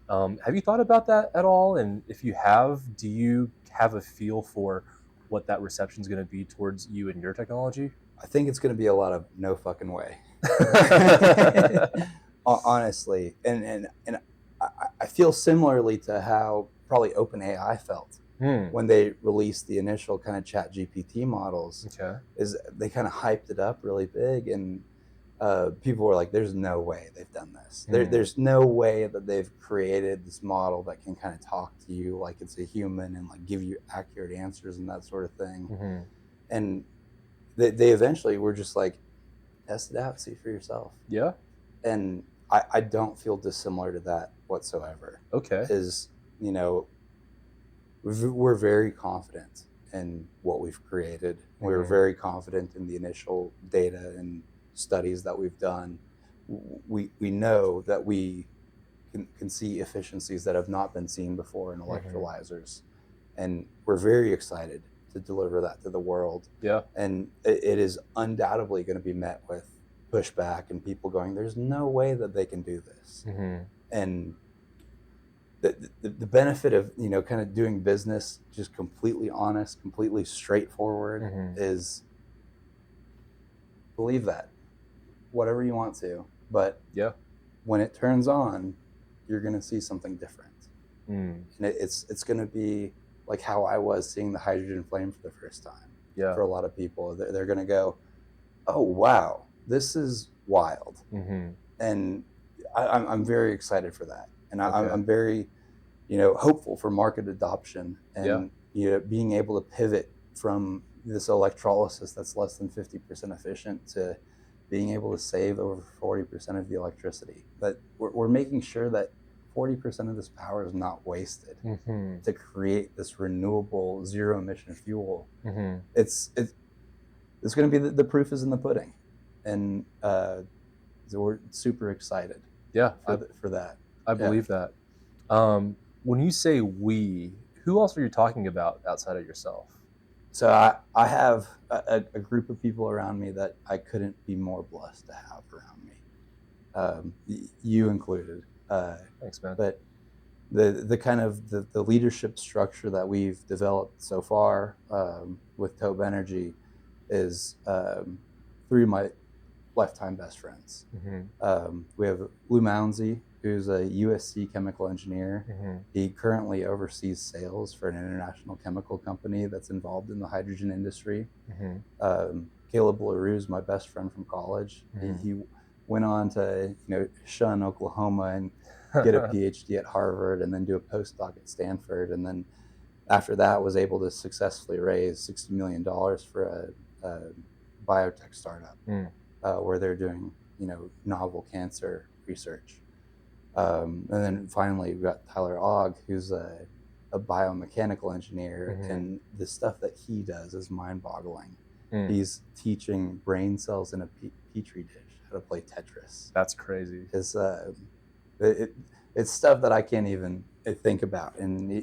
Have you thought about that at all? And if you have, do you have a feel for what that reception is going to be towards you and your technology? I think it's going to be a lot of no fucking way. Honestly. And I feel similarly to how probably OpenAI felt when they released the initial kind of ChatGPT models. Is they kind of hyped it up really big, and people were like, there's no way they've done this. There's no way that they've created this model that can kind of talk to you like it's a human and like give you accurate answers and that sort of thing. And they eventually were just like, test it out, see for yourself. And I don't feel dissimilar to that whatsoever. Is, we're very confident in what we've created. We're very confident in the initial data and studies that we've done. We know that we can see efficiencies that have not been seen before in electrolyzers. And we're very excited to deliver that to the world. And it is undoubtedly going to be met with pushback and people going, there's no way that they can do this. And the benefit of kind of doing business just completely honest, completely straightforward is believe that whatever you want to, but when it turns on, you're going to see something different. And it's going to be like how I was seeing the hydrogen flame for the first time. For a lot of people, they're going to go, oh wow, this is wild. And I'm very excited for that. And I'm very, hopeful for market adoption and being able to pivot from this electrolysis that's less than 50% efficient to being able to save over 40% of the electricity. But we're making sure that 40% of this power is not wasted to create this renewable zero emission fuel. It's going to be the proof is in the pudding, and so we're super excited. For that. I believe that. When you say we, who else are you talking about outside of yourself? So I have a group of people around me that I couldn't be more blessed to have around me, you included. Thanks, man. But the kind of the leadership structure that we've developed so far with Tobe Energy is through my lifetime best friends. Mm-hmm. We have Lou Mounsey, who's a USC chemical engineer. Mm-hmm. He currently oversees sales for an international chemical company that's involved in the hydrogen industry. Mm-hmm. Caleb LaRue is my best friend from college. Mm-hmm. He went on to shun Oklahoma and get a PhD at Harvard, and then do a postdoc at Stanford, and then after that was able to successfully raise $60 million for a biotech startup where they're doing novel cancer research. And then finally we've got Tyler Ogg, who's a biomechanical engineer, Mm-hmm. and the stuff that he does is mind-boggling. Mm. He's teaching brain cells in a petri dish how to play Tetris. That's crazy. It's stuff that I can't even think about, and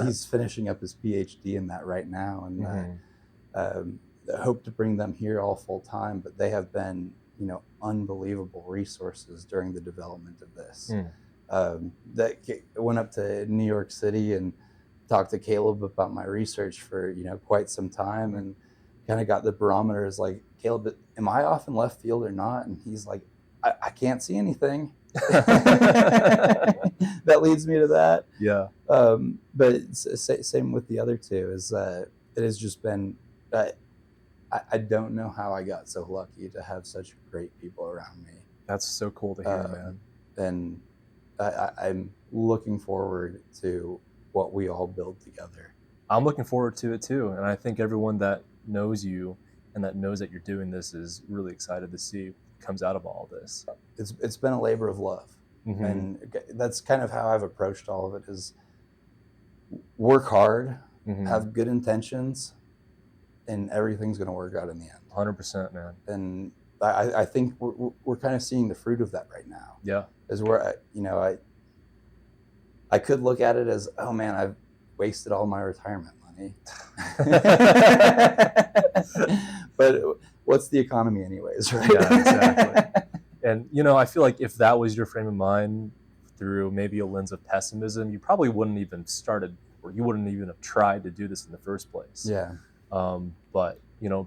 he's finishing up his PhD in that right now, and hope to bring them here all full time. But they have been unbelievable resources during the development of this. That went up to New York City and talked to Caleb about my research for quite some time, and kind of got the barometers like, Caleb, am I off in left field or not? And he's like, I can't see anything. That leads me to that. Yeah. But same with the other two. It has just been. I don't know how I got so lucky to have such great people around me. That's so cool to hear, man. And I'm looking forward to what we all build together. I'm looking forward to it too, and I think everyone that knows you and that knows that you're doing this is really excited to see what comes out of all this. It's been a labor of love, and that's kind of how I've approached all of it: is work hard, have good intentions, and everything's going to work out in the end. 100%, man. And I think we're kind of seeing the fruit of that right now. Yeah. Is where I could look at it as, oh man, I've wasted all my retirement money. But what's the economy anyways, right? Yeah, exactly. And I feel like if that was your frame of mind through maybe a lens of pessimism, you probably wouldn't even started, or you wouldn't even have tried to do this in the first place. Yeah. But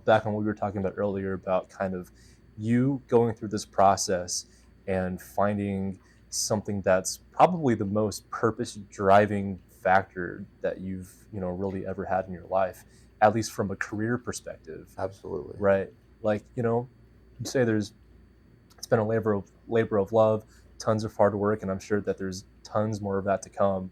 back on what we were talking about earlier about kind of you going through this process and finding something that's probably the most purpose-driving factor that you've really ever had in your life, at least from a career perspective. Absolutely. Right. Like you say it's been a labor of love, tons of hard work, and I'm sure that there's tons more of that to come,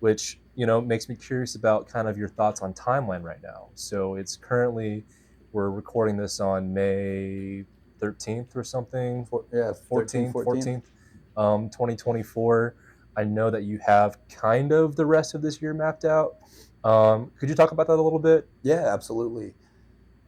which makes me curious about kind of your thoughts on timeline right now. So it's currently, we're recording this on May 13th or something. 14th, 2024. I know that you have kind of the rest of this year mapped out. Could you talk about that a little bit? Yeah, absolutely.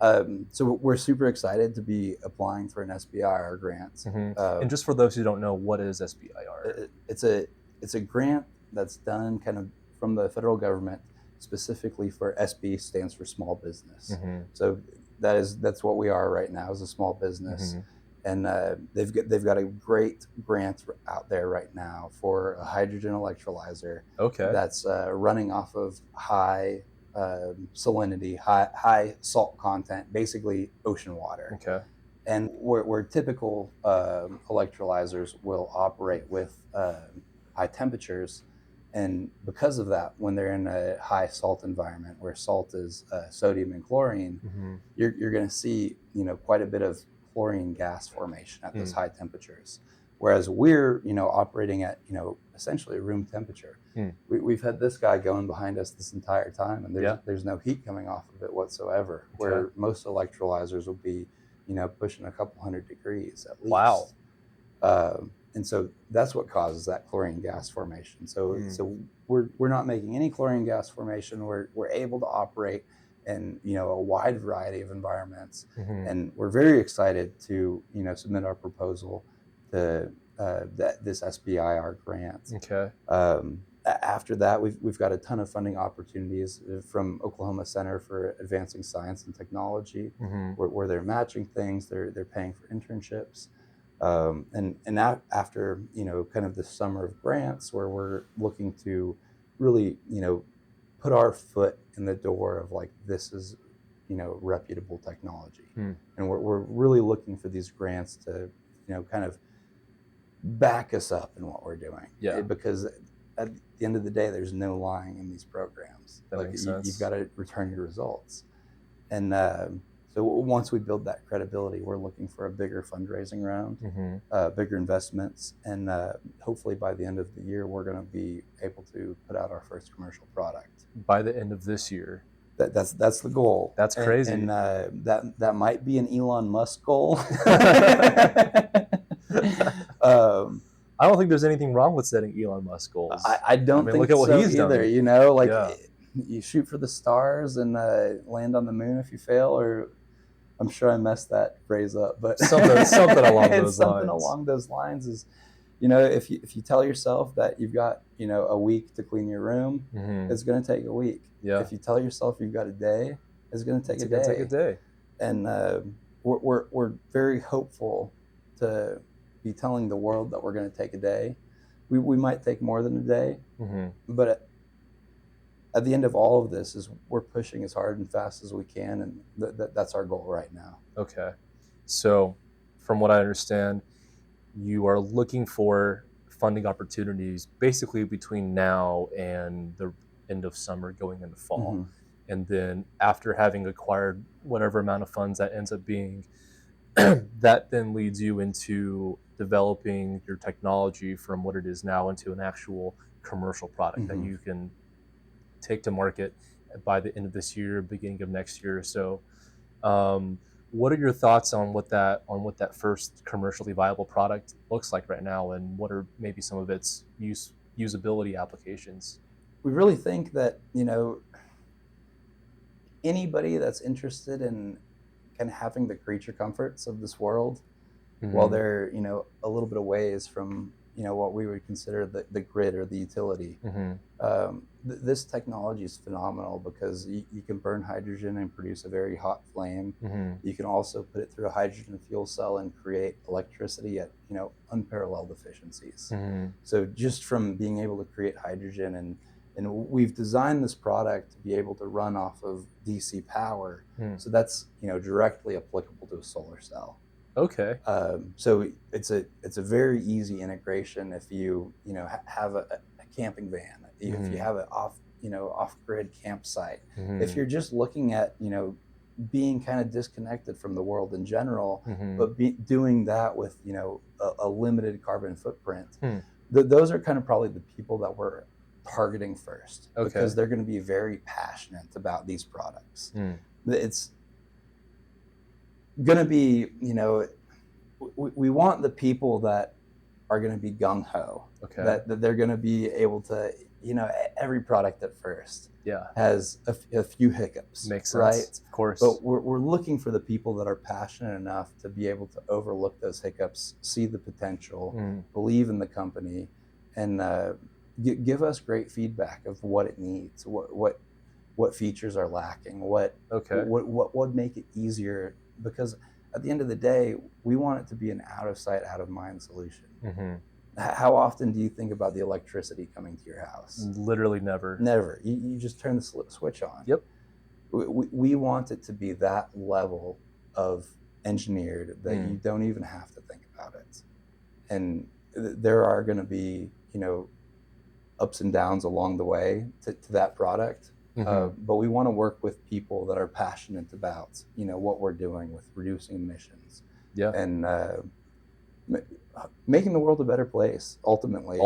So we're super excited to be applying for an SBIR grant. And just for those who don't know, what is SBIR? It's a grant that's done kind of from the federal government, specifically for SB, stands for small business. So that's what we are right now, as a small business. And they've got a great grant out there right now for a hydrogen electrolyzer. Okay. That's running off of high salinity, high salt content, basically ocean water. Okay. And where typical electrolyzers will operate with high temperatures, and because of that, when they're in a high salt environment where salt is sodium and chlorine, you're going to see quite a bit of chlorine gas formation at those high temperatures. Whereas we're operating at essentially room temperature. We've had this guy going behind us this entire time, and there's no heat coming off of it whatsoever. Okay. Where most electrolyzers will be pushing a couple hundred degrees at least. Wow. And so that's what causes that chlorine gas formation. So we're not making any chlorine gas formation. We're able to operate in a wide variety of environments, and we're very excited to submit our proposal to this SBIR grant. Okay. After that, we've got a ton of funding opportunities from Oklahoma Center for Advancing Science and Technology, where they're matching things, they're paying for internships. And after kind of the summer of grants, where we're looking to really put our foot in the door of like, this is reputable technology. Hmm. And we're really looking for these grants to, kind of back us up in what we're doing. Yeah. Because at the end of the day, there's no lying in these programs. That makes sense. You've got to return your results. And so once we build that credibility, we're looking for a bigger fundraising round, bigger investments, and hopefully by the end of the year, we're going to be able to put out our first commercial product. By the end of this year. That's the goal. That's crazy. And that might be an Elon Musk goal. I don't think there's anything wrong with setting Elon Musk goals. I don't think look at what so he's either. done. You shoot for the stars and land on the moon if you fail, or I'm sure I messed that phrase up, but something along those something lines. along those lines is, if you tell yourself that you've got a week to clean your room, it's going to take a week. Yeah. If you tell yourself you've got a day, it's going to take a day. And we're very hopeful to be telling the world that we're going to take a day. We might take more than a day, but at the end of all of this is we're pushing as hard and fast as we can, and that's our goal right now. Okay. So from what I understand, you are looking for funding opportunities basically between now and the end of summer going into fall. And then after having acquired whatever amount of funds that ends up being, that then leads you into developing your technology from what it is now into an actual commercial product that you can take to market by the end of this year, beginning of next year. So what are your thoughts on what that first commercially viable product looks like right now, and what are maybe some of its usability applications? We really think that anybody that's interested in kind of having the creature comforts of this world, while they're a little bit away from what we would consider the grid or the utility, this technology is phenomenal because you can burn hydrogen and produce a very hot flame. You can also put it through a hydrogen fuel cell and create electricity at unparalleled efficiencies. So just from being able to create hydrogen, and we've designed this product to be able to run off of DC power, so that's directly applicable to a solar cell. Okay. So it's a very easy integration if you have a camping van, if you have an off-grid campsite, if you're just looking at being kind of disconnected from the world in general, but doing that with a limited carbon footprint. Those are kind of probably the people that we're targeting first, because they're going to be very passionate about these products. It's going to be, we want the people that are going to be gung-ho, that they're going to be able to, every product at first has a few hiccups. Makes sense. Right? Of course. But we're looking for the people that are passionate enough to be able to overlook those hiccups, see the potential, believe in the company, and give us great feedback of what it needs, what features are lacking, what would make it easier, because at the end of the day, we want it to be an out of sight, out of mind solution. How often do you think about the electricity coming to your house? Literally never. Never. You just turn the switch on. Yep. We want it to be that level of engineered that you don't even have to think about it. And there are going to be, ups and downs along the way to that product. But we want to work with people that are passionate about, what we're doing with reducing emissions. And making the world a better place, ultimately.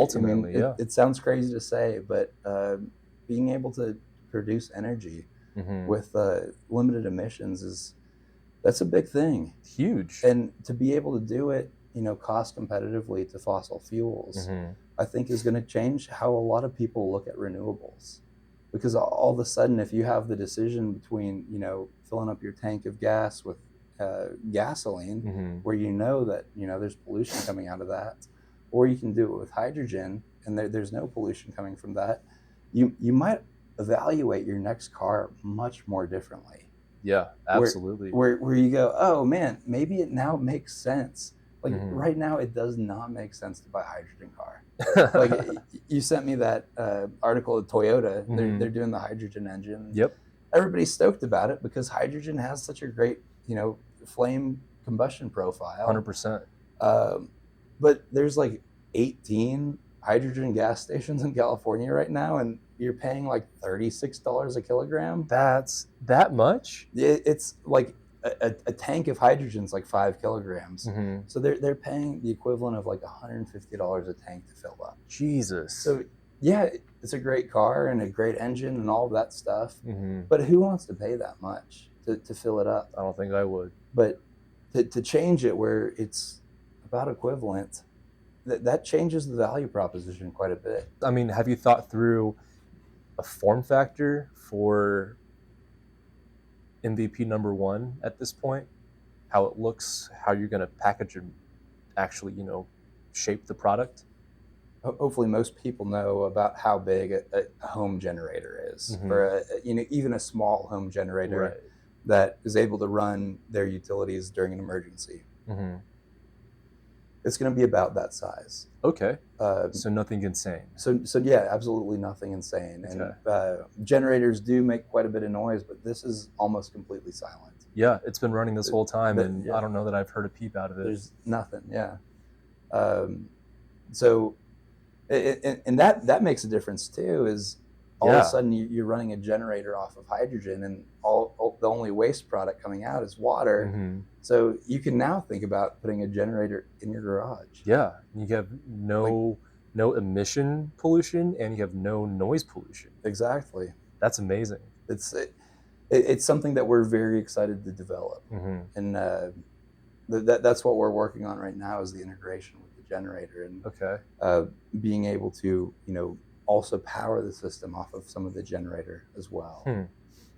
It sounds crazy to say, but being able to produce energy with limited emissions that's a big thing. Huge. And to be able to do it, cost competitively to fossil fuels, I think is going to change how a lot of people look at renewables. Because all of a sudden, if you have the decision between, filling up your tank of gas with gasoline, where that, there's pollution coming out of that, or you can do it with hydrogen and there's no pollution coming from that, you might evaluate your next car much more differently. Yeah, absolutely. Where you go, oh man, maybe it now makes sense. Like right now, it does not make sense to buy a hydrogen car. Like you sent me that article of Toyota. They're doing the hydrogen engine. Yep. everybody's stoked about it because hydrogen has such a great, flame combustion profile. 100%. But there's like 18 hydrogen gas stations in California right now, and you're paying like $36 a kilogram. That's that much? It's like a tank of hydrogen is like 5 kilograms. Mm-hmm. So they're paying the equivalent of like $150 a tank to fill up. Jesus. So yeah, it's a great car and a great engine and all of that stuff. Mm-hmm. But who wants to pay that much to fill it up? I don't think I would. But to change it where it's about equivalent, that changes the value proposition quite a bit. I mean, have you thought through a form factor for MVP number 1 at this point? How it looks, how you're going to package and actually, shape the product? Hopefully most people know about how big a home generator is, Mhm. or even a small home generator Right. that is able to run their utilities during an emergency. Mm-hmm. It's going to be about that size. Okay. So nothing insane. So yeah, absolutely nothing insane. Okay. And generators do make quite a bit of noise, but this is almost completely silent. Yeah, it's been running this whole time, and yeah. I don't know that I've heard a peep out of it. There's nothing. Yeah. So, and that makes a difference too. Is all of a sudden you're running a generator off of hydrogen, and the only waste product coming out is water. Mm-hmm. So you can now think about putting a generator in your garage. Yeah, you have no emission pollution, and you have no noise pollution. Exactly. That's amazing. It's something that we're very excited to develop, mm-hmm. and that's what we're working on right now, is the integration with the generator, and okay. Being able to also power the system off of some of the generator as well.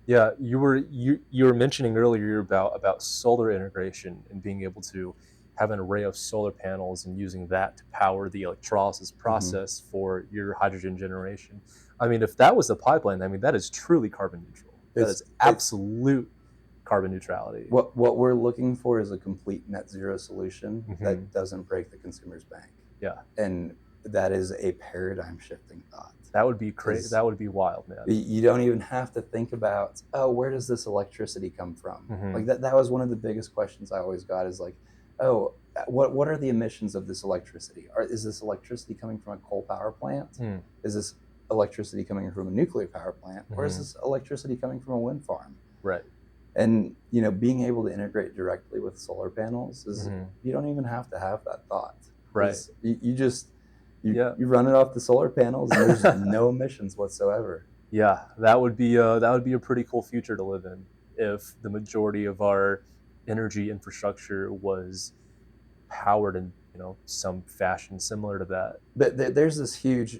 Yeah, you were mentioning earlier about solar integration and being able to have an array of solar panels and using that to power the electrolysis process mm-hmm. for your hydrogen generation. I mean, if that was the pipeline, I mean, that is truly carbon neutral. That is absolute carbon neutrality. What we're looking for is a complete net zero solution mm-hmm. that doesn't break the consumer's bank. Yeah. And that is a paradigm shifting thought. That would be crazy. That would be wild, man. You don't even have to think about, where does this electricity come from? Mm-hmm. Like that was one of the biggest questions I always got, is like, what are the emissions of this electricity? Is this electricity coming from a coal power plant? Mm. Is this electricity coming from a nuclear power plant? Mm-hmm. Or is this electricity coming from a wind farm? Right. And being able to integrate directly with solar panels is mm-hmm. you don't even have to have that thought. Right. You run it off the solar panels, and there's no emissions whatsoever. Yeah, that would be a pretty cool future to live in, if the majority of our energy infrastructure was powered in some fashion similar to that. But there's this huge,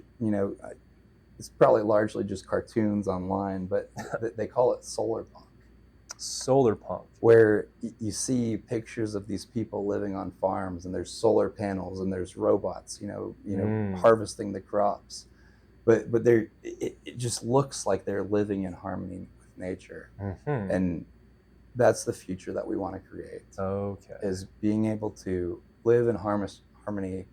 it's probably largely just cartoons online, but they call it solar punk. Solar punk, where you see pictures of these people living on farms, and there's solar panels and there's robots, harvesting the crops, but it just looks like they're living in harmony with nature, mm-hmm. and that's the future that we want to create. Okay, is being able to live in harmony,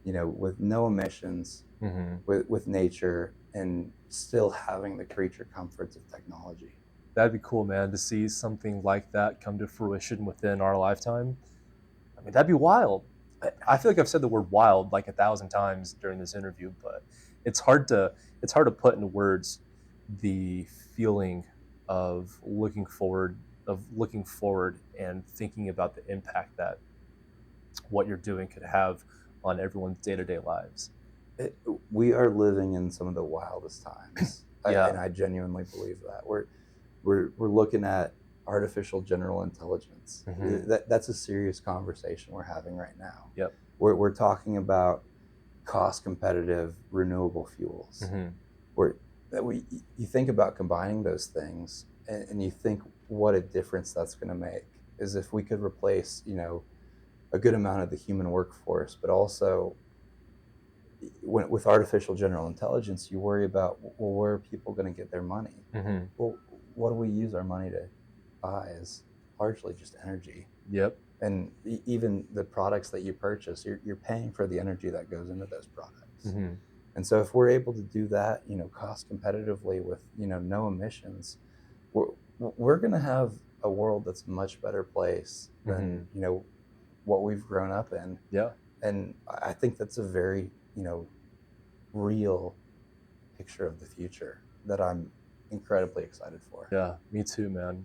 with no emissions, mm-hmm. with nature, and still having the creature comforts of technology. That'd be cool, man, to see something like that come to fruition within our lifetime. I mean, that'd be wild. I feel like I've said the word wild like 1,000 times during this interview, but it's hard to put into words the feeling of looking forward and thinking about the impact that what you're doing could have on everyone's day-to-day lives. We are living in some of the wildest times. Yeah. And I genuinely believe that. We're looking at artificial general intelligence. Mm-hmm. That's a serious conversation we're having right now. Yep. We're talking about cost competitive renewable fuels. Mm-hmm. You think about combining those things, and you think what a difference that's going to make, is if we could replace a good amount of the human workforce, but also with artificial general intelligence, you worry about, well, where are people going to get their money? Mm-hmm. Well, what do we use our money to buy? Is largely just energy. Yep. And even the products that you purchase, you're paying for the energy that goes into those products. Mm-hmm. And so if we're able to do that, cost competitively with, no emissions, we're going to have a world that's a much better place than, what we've grown up in. Yeah. And I think that's a very, real picture of the future that I'm incredibly excited for. Yeah, me too, man.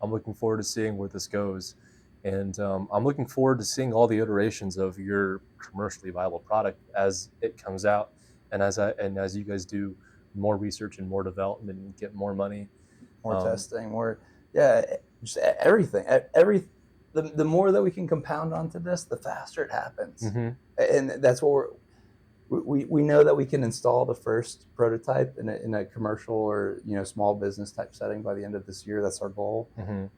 I'm looking forward to seeing where this goes. And I'm looking forward to seeing all the iterations of your commercially viable product as it comes out, and as you guys do more research and more development and get more money, More testing, more, just everything. The more that we can compound onto this, the faster it happens. And that's what we know, that we can install the first prototype in a commercial or small business type setting by the end of this year. That's our goal,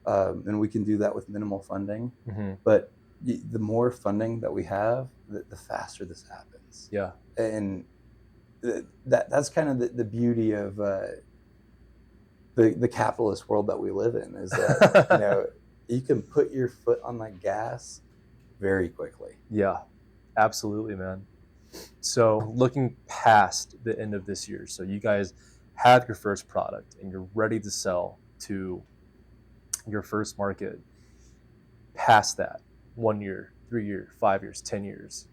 and we can do that with minimal funding. But the more funding that we have, the faster this happens. Yeah, and that's kind of the beauty of the capitalist world that we live in, is that you can put your foot on the gas very quickly. Yeah, absolutely, man. So looking past the end of this year, so you guys have your first product and you're ready to sell to your first market. Past that, 1 year, 3 years, 5 years, 10 years,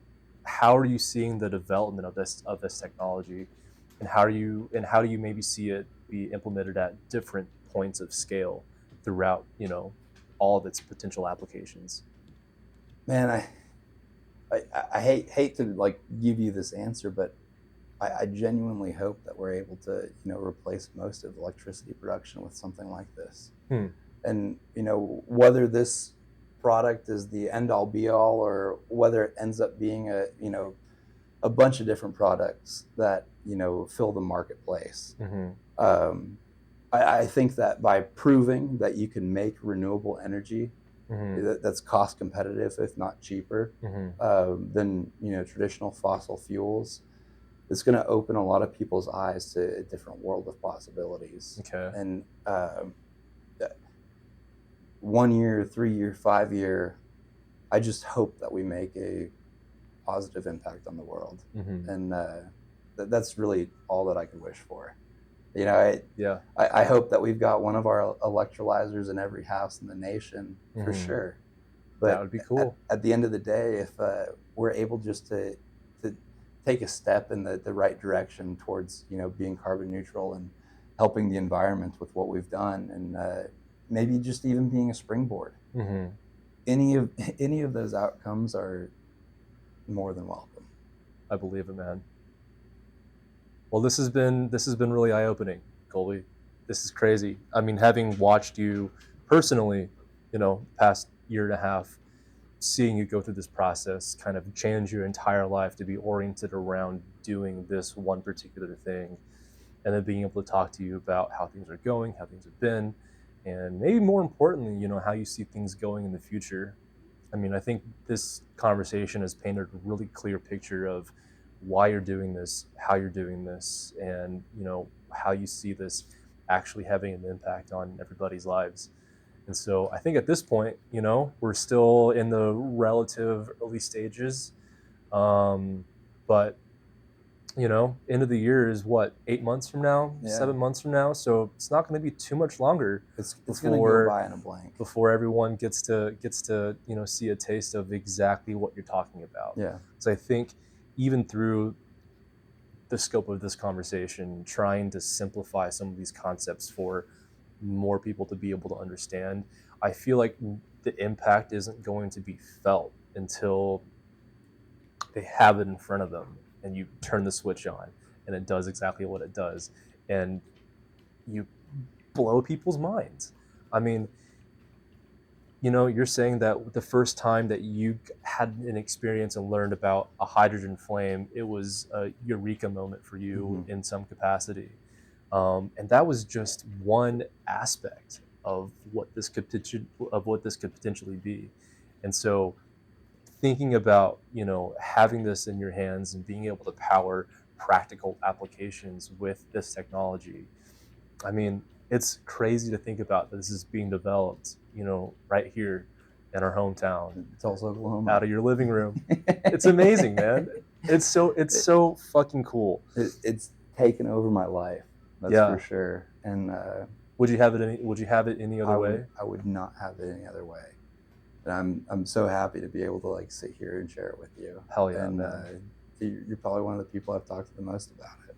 how are you seeing the development of this technology, and how do you maybe see it be implemented at different points of scale throughout all of its potential applications? Man, I hate to give you this answer, but I genuinely hope that we're able to replace most of electricity production with something like this. And whether this product is the end all be all, or whether it ends up being a bunch of different products that fill the marketplace. I think that by proving that you can make renewable energy that's cost competitive, if not cheaper, than traditional fossil fuels, it's going to open a lot of people's eyes to a different world of possibilities. And 1 year, 3 year, 5 year, I just hope that we make a positive impact on the world. And that's really all that I could wish for. I hope that we've got one of our electrolyzers in every house in the nation, for sure. But that would be cool. At the end of the day, if we're able just to take a step in the right direction towards being carbon neutral and helping the environment with what we've done, and maybe just even being a springboard, any of those outcomes are more than welcome. I believe it, man. Well, this has been really eye-opening, Colby. This is crazy. I mean, having watched you personally, past year and a half, seeing you go through this process, kind of change your entire life to be oriented around doing this one particular thing, and then being able to talk to you about how things are going, how things have been, and maybe more importantly, how you see things going in the future. I mean, I think this conversation has painted a really clear picture of why you're doing this, how you're doing this, and how you see this actually having an impact on everybody's lives. And so I think at this point, we're still in the relative early stages, but end of the year is what, 8 months from now, 7 months from now. So it's not going to be too much longer. It's going to go by in a blank before everyone gets to see a taste of exactly what you're talking about. Yeah. So I think even through the scope of this conversation, trying to simplify some of these concepts for more people to be able to understand, I feel like the impact isn't going to be felt until they have it in front of them and you turn the switch on and it does exactly what it does and you blow people's minds. I mean, you're saying that the first time that you had an experience and learned about a hydrogen flame, it was a eureka moment for you in some capacity. And that was just one aspect of what this could potentially be. And so thinking about, having this in your hands and being able to power practical applications with this technology, I mean, it's crazy to think about that this is being developed, right here in our hometown. It's also Oklahoma. Out of your living room. It's amazing, man. It's so fucking cool. It's taken over my life. That's for sure. And Would you have it any other way? I would not have it any other way. And I'm so happy to be able to like sit here and share it with you. Hell yeah, and man. You're probably one of the people I've talked to the most about it.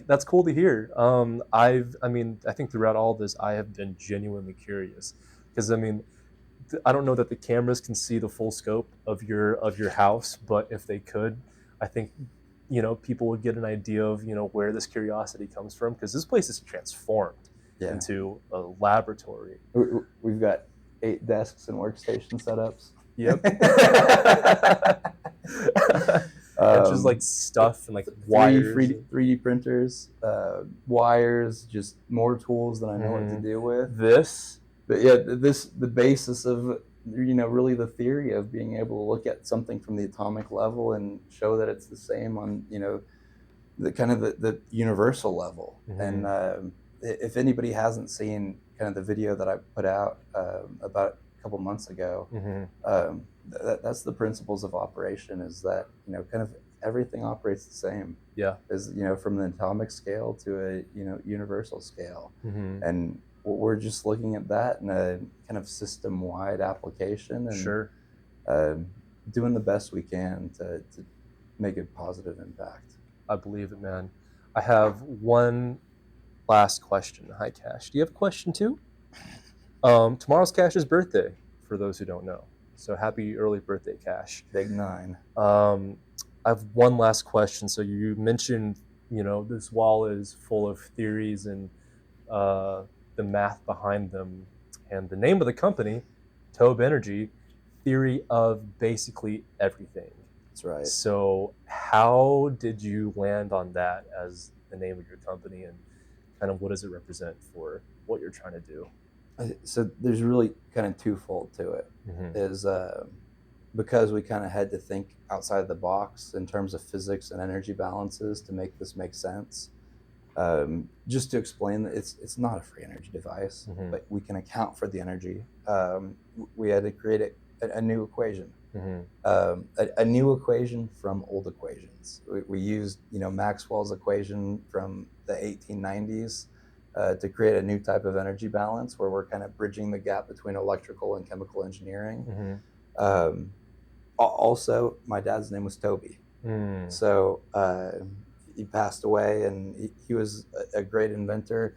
That's cool to hear. I think throughout all this, I have been genuinely curious because I don't know that the cameras can see the full scope of your house, but if they could, I think people would get an idea of where this curiosity comes from, because this place is transformed into a laboratory. We've got 8 desks and workstation setups. Yep. And just like stuff and like wires, 3D printers, wires, just more tools than I know what to do with. But yeah, the basis of really the theory of being able to look at something from the atomic level and show that it's the same on the kind of the universal level. And if anybody hasn't seen kind of the video that I put out about a couple months ago, that's the principles of operation, is that kind of everything operates the same. Yeah. As from the atomic scale to a universal scale. And we're just looking at that in a kind of system-wide application, and sure, doing the best we can to make a positive impact. I believe it, man. I have one last question. Hi, Cash. Do you have a question too? Tomorrow's Cash's birthday, for those who don't know. So happy early birthday, Cash. Big 9. I have one last question. So you mentioned, this wall is full of theories and the math behind them, and the name of the company, Tobe Energy, theory of basically everything. That's right. So how did you land on that as the name of your company, and kind of what does it represent for what you're trying to do? So there's really kind of twofold to it. Is because we kind of had to think outside the box in terms of physics and energy balances to make this make sense. Just to explain that it's not a free energy device, but we can account for the energy. We had to create a new equation, a new equation from old equations. We used Maxwell's equation from the 1890s to create a new type of energy balance where we're kind of bridging the gap between electrical and chemical engineering. Also, my dad's name was Toby, so he passed away, and he was a great inventor,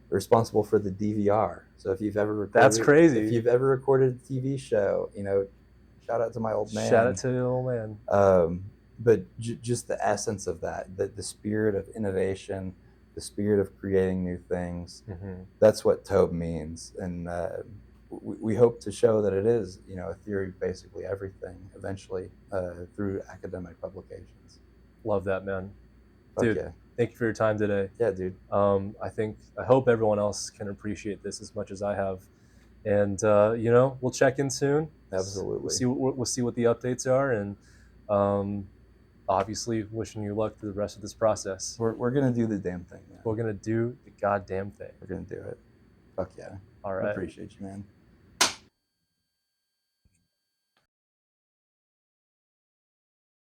responsible for the DVR. So if you've ever recorded, that's crazy. If you've ever recorded a TV show, shout out to my old man. Shout out to the old man. But just the essence of that, the spirit of innovation, the spirit of creating new things. That's what Tobe means, and we hope to show that it is, a theory of basically everything eventually through academic publications. Love that, man. Dude, yeah. Thank you for your time today. Yeah, dude. I hope everyone else can appreciate this as much as I have. And, we'll check in soon. Absolutely. We'll see what the updates are. And obviously wishing you luck through the rest of this process. We're going to do the damn thing, man. We're going to do the goddamn thing. We're going to do it. Fuck yeah. All right. I appreciate you, man.